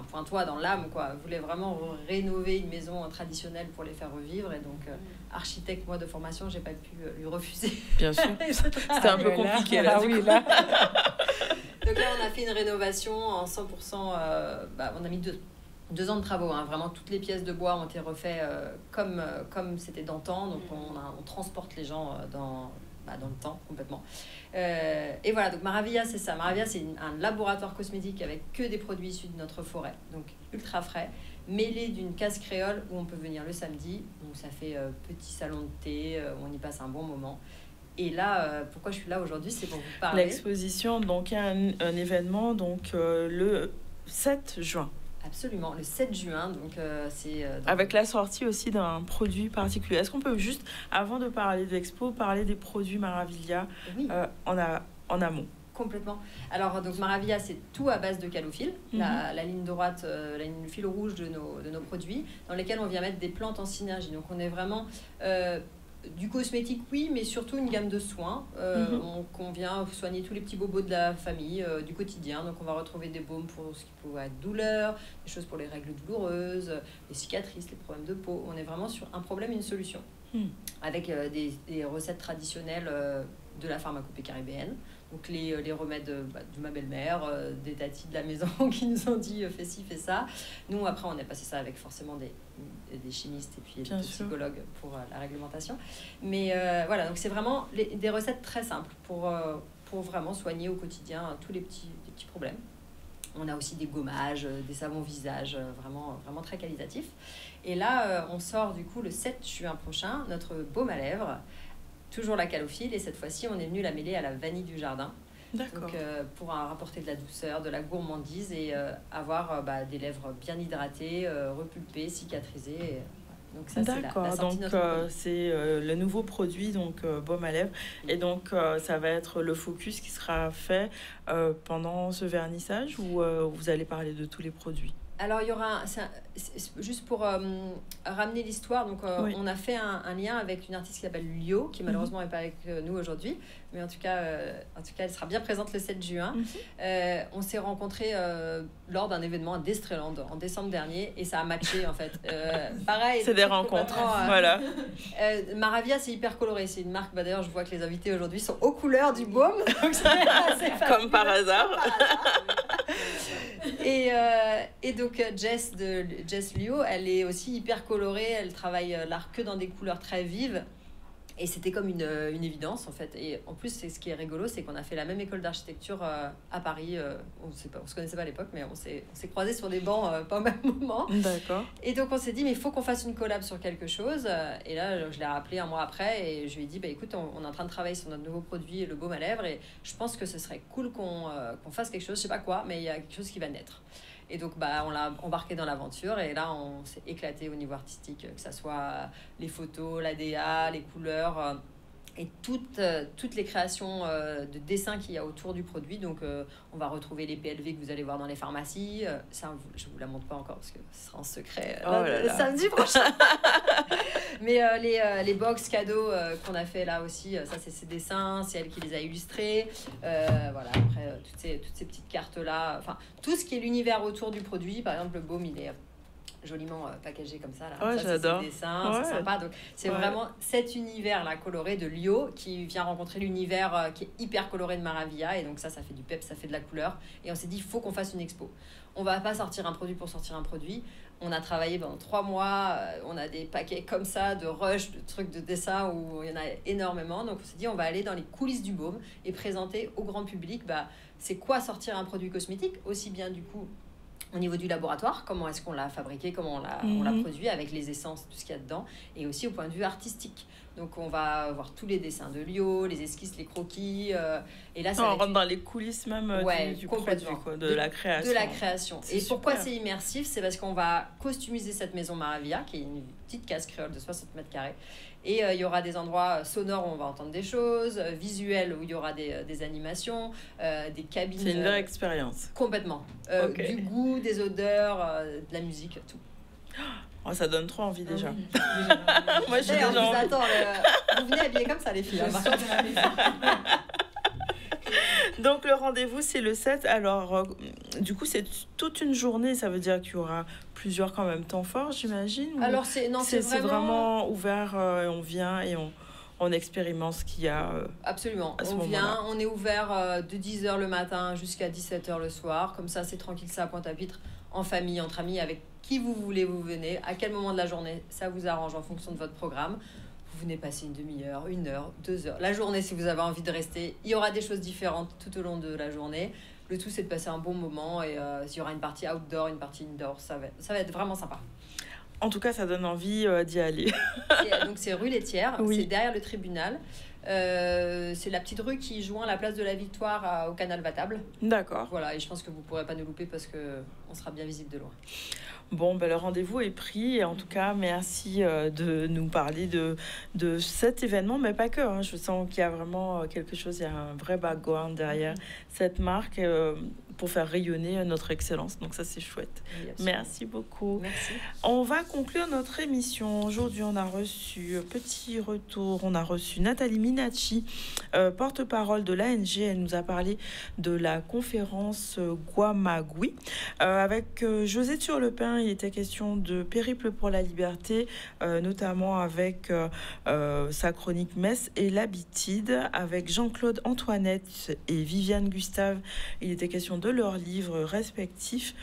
pointois dans l'âme, quoi, voulait vraiment rénover une maison traditionnelle pour les faire revivre. Et donc, architecte, moi, de formation, j'ai pas pu lui refuser. Bien sûr. C'était un peu compliqué, là. Donc là, on a fait une rénovation en 100%. On a mis 2 ans de travaux, hein. Vraiment, toutes les pièces de bois ont été refaites comme c'était d'antan. Donc, on transporte les gens dans le temps, complètement. Et voilà, donc Maravilla, c'est ça. Maravilla, c'est un laboratoire cosmétique avec que des produits issus de notre forêt, donc ultra frais, mêlé d'une case créole où on peut venir le samedi. Donc ça fait petit salon de thé, on y passe un bon moment. Et là, pourquoi je suis là aujourd'hui, c'est pour vous parler. L'exposition, donc, il y a un événement donc, le 7 juin. Absolument, le 7 juin. Donc, avec la sortie aussi d'un produit particulier. Est-ce qu'on peut juste, avant de parler de l'expo, parler des produits Maravilla en amont? Complètement. Alors, donc Maravilla, c'est tout à base de calophylle, la ligne droite, la ligne fil rouge de nos produits, dans lesquels on vient mettre des plantes en synergie. Donc, on est vraiment... du cosmétique, oui, mais surtout une gamme de soins. On vient soigner tous les petits bobos de la famille, du quotidien. Donc, on va retrouver des baumes pour ce qui peut être douleur, des choses pour les règles douloureuses, les cicatrices, les problèmes de peau. On est vraiment sur un problème et une solution. Avec des recettes traditionnelles de la pharmacopée caribéenne. Donc, les remèdes de ma belle-mère, des tatis de la maison qui nous ont dit fais ci, fais ça. Nous, après, on a passé ça avec forcément des chimistes et puis des psychologues pour la réglementation. Mais voilà, donc c'est vraiment des recettes très simples pour vraiment soigner au quotidien tous les petits problèmes. On a aussi des gommages, des savons visage, vraiment très qualitatifs. Et là, on sort du coup le 7 juin prochain, notre baume à lèvres, toujours la calophylle, et cette fois-ci, on est venu la mêler à la vanille du jardin. D'accord. Donc, pour rapporter de la douceur, de la gourmandise et avoir des lèvres bien hydratées, repulpées, cicatrisées. Donc ça, d'accord, donc c'est le nouveau produit, donc baume à lèvres. Et donc, ça va être le focus qui sera fait pendant ce vernissage ou vous allez parler de tous les produits? Alors, il y aura, juste pour ramener l'histoire, donc on a fait un lien avec une artiste qui s'appelle Lio, qui malheureusement n'est pas avec nous aujourd'hui, mais en tout cas, elle sera bien présente le 7 juin. On s'est rencontrés lors d'un événement à Destreland en décembre dernier, et ça a matché en fait. Pareil. C'est des rencontres, voilà. Maravilla, c'est hyper coloré, c'est une marque, d'ailleurs je vois que les invités aujourd'hui sont aux couleurs du baume, donc c'est assez comme par hasard. Et donc Jess Lio, elle est aussi hyper colorée, elle travaille l'art que dans des couleurs très vives. Et c'était comme une évidence en fait. Et en plus, ce qui est rigolo, c'est qu'on a fait la même école d'architecture à Paris. On se connaissait pas à l'époque, mais on s'est croisés sur des bancs pas au même moment. D'accord. Et donc on s'est dit, mais il faut qu'on fasse une collab sur quelque chose. Et là, je l'ai rappelé un mois après et je lui ai dit, écoute, on est en train de travailler sur notre nouveau produit, le baume à lèvres, et je pense que ce serait cool qu'on fasse quelque chose, je sais pas quoi, mais il y a quelque chose qui va naître. Et donc, on l'a embarqué dans l'aventure. Et là, on s'est éclaté au niveau artistique, que ça soit les photos, la DA, les couleurs. et toutes les créations de dessins qu'il y a autour du produit. Donc, on va retrouver les PLV que vous allez voir dans les pharmacies. Ça, je ne vous la montre pas encore parce que ce sera en secret samedi prochain. Mais les box cadeaux qu'on a fait là aussi, ça, c'est ses dessins. C'est elle qui les a illustrés. Voilà, après, toutes ces petites cartes-là. Enfin, tout ce qui est l'univers autour du produit. Par exemple, le baume, il est joliment packagé comme ça là. Ouais, ça j'adore. C'est des dessins, c'est sympa. Donc c'est vraiment cet univers là coloré de Lio qui vient rencontrer l'univers qui est hyper coloré de Maravilla, et donc ça fait du pep, ça fait de la couleur, et on s'est dit il faut qu'on fasse une expo. On va pas sortir un produit pour sortir un produit. On a travaillé pendant 3 mois, on a des paquets comme ça de rush, de trucs de dessin où il y en a énormément. Donc on s'est dit on va aller dans les coulisses du baume et présenter au grand public c'est quoi sortir un produit cosmétique, aussi bien du coup au niveau du laboratoire, comment est-ce qu'on l'a fabriqué, comment on l'a produit avec les essences, tout ce qu'il y a dedans, et aussi au point de vue artistique. Donc on va voir tous les dessins de Lio, les esquisses, les croquis, et là ça on rentre dans les coulisses même du produit, quoi, de la création. De la création. Et super. Pourquoi c'est immersif? C'est parce qu'on va customiser cette maison Maravilla, qui est une petite case créole de 60 mètres carrés. Et il y aura des endroits sonores où on va entendre des choses, visuels où il y aura des animations, des cabines. C'est une vraie expérience. Complètement. Du goût, des odeurs, de la musique, tout. Oh, ça donne trop envie déjà. Moi, je suis déjà envie. Attends, vous venez habillés comme ça, les filles. Donc le rendez-vous c'est le 7. Alors du coup c'est toute une journée, ça veut dire qu'il y aura plusieurs quand même temps forts, j'imagine. Alors c'est vraiment ouvert, on vient et on expérimente ce qu'il y a. Absolument. On est ouvert de 10h le matin jusqu'à 17h le soir. Comme ça, c'est tranquille, ça à Pointe-à-Pitre, en famille, entre amis, avec qui vous voulez, vous venez. À quel moment de la journée, ça vous arrange en fonction de votre programme. Vous venez passer une demi-heure, 1 heure, 2 heures. La journée, si vous avez envie de rester, il y aura des choses différentes tout au long de la journée. Le tout, c'est de passer un bon moment, et il y aura une partie outdoor, une partie indoor. Ça va être vraiment sympa. En tout cas, ça donne envie d'y aller. Donc, c'est rue Laitière, c'est derrière le tribunal. C'est la petite rue qui joint la place de la Victoire au canal Vatable. D'accord. Voilà, et je pense que vous ne pourrez pas nous louper parce qu'on sera bien visible de loin. Bon, le rendez-vous est pris. Et en tout cas, merci de nous parler de cet événement, mais pas que. Hein. Je sens qu'il y a vraiment quelque chose, il y a un vrai background derrière cette marque pour faire rayonner notre excellence. Donc ça, c'est chouette. Oui, merci beaucoup. Merci. On va conclure notre émission. Aujourd'hui, on a reçu, petit retour, on a reçu Nathalie Minacci, porte-parole de l'ANG. Elle nous a parlé de la conférence Guamagui. Avec José Turlepin, il était question de Périple pour la liberté, notamment avec sa chronique Metz et l'Habitide. Avec Jean-Claude Antoinette et Viviane Gustave, il était question de leurs livres respectifs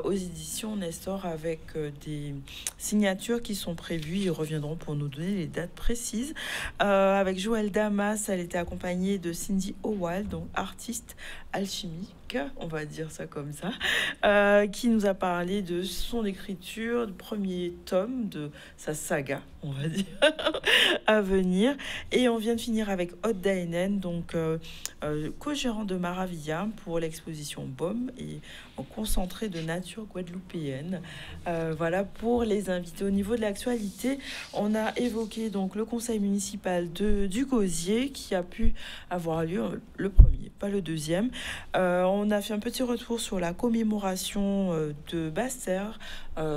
aux éditions Nestor, avec des signatures qui sont prévues. Ils reviendront pour nous donner les dates précises. Avec Joël Damas, elle était accompagnée de Cindy Howald, donc artiste alchimique, on va dire ça comme ça, qui nous a parlé de son écriture, du premier tome de sa saga, on va dire, à venir. Et on vient de finir avec Aude Daenen, donc co-gérant de Maravilla pour l'exposition Baume et concentré de nature guadeloupéenne. Voilà pour les invités. Au niveau de l'actualité, on a évoqué donc le conseil municipal du Gosier qui a pu avoir lieu le premier, pas le deuxième. On a fait un petit retour sur la commémoration de Basse-Terre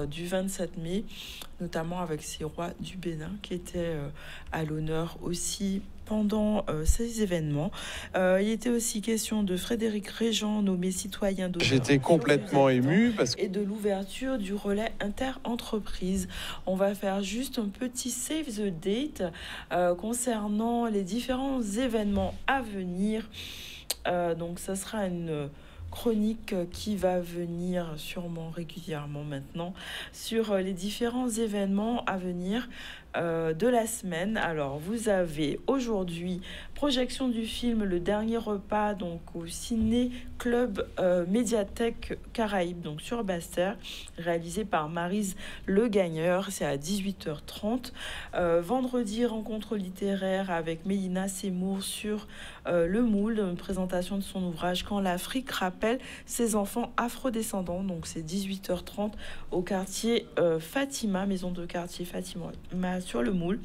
du 27 mai, notamment avec ces rois du Bénin qui étaient à l'honneur aussi pendant ces événements. Il était aussi question de Frédéric Régent, nommé citoyen d'honneur. J'étais complètement ému parce que... Et de l'ouverture du relais inter-entreprise. On va faire juste un petit save the date concernant les différents événements à venir. Donc ça sera une chronique qui va venir sûrement régulièrement maintenant sur les différents événements à venir de la semaine. Alors vous avez aujourd'hui projection du film Le Dernier Repas, donc au Ciné Club Médiathèque Caraïbes, donc sur Basse-Terre, réalisé par Maryse Le Gagneur. C'est à 18h30. Vendredi, rencontre littéraire avec Mélina Seymour sur Le Moule, une présentation de son ouvrage Quand l'Afrique rappelle ses enfants afrodescendants. Donc c'est 18h30 au quartier Fatima, maison de quartier Fatima sur Le Moule.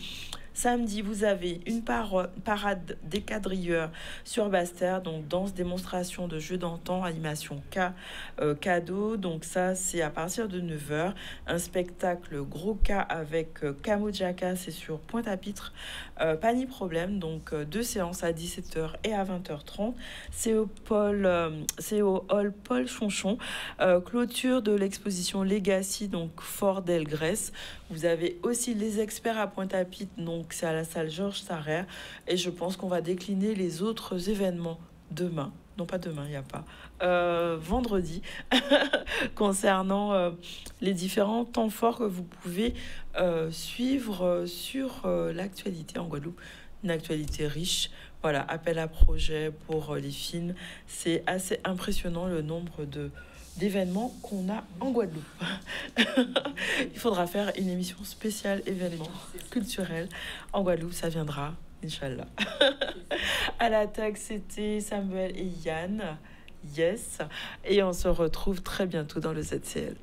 Samedi, vous avez une parade des quadrilleurs sur Basse-Terre, donc danse, démonstration de jeux d'antan, animation cadeau. Donc ça, c'est à partir de 9h. Un spectacle gros cas avec Camo Jacka, c'est sur Pointe-à-Pitre. Pas ni problème, donc 2 séances à 17h et à 20h30. C'est au hall Paul Chonchon. Clôture de l'exposition Legacy, donc Fort d'Elgrès. Vous avez aussi les experts à Pointe-à-Pitre, donc c'est à la salle Georges Sarrer. Et je pense qu'on va décliner les autres événements demain. Non, pas demain, il n'y a pas. Vendredi, concernant les différents temps forts que vous pouvez suivre sur l'actualité en Guadeloupe. Une actualité riche. Voilà, appel à projet pour les films. C'est assez impressionnant le nombre d'événements qu'on a en Guadeloupe. Il faudra faire une émission spéciale événements culturels en Guadeloupe, ça viendra, Inch'Allah. À l'attaque, c'était Samuel et Yann. Yes. Et on se retrouve très bientôt dans le ZCL.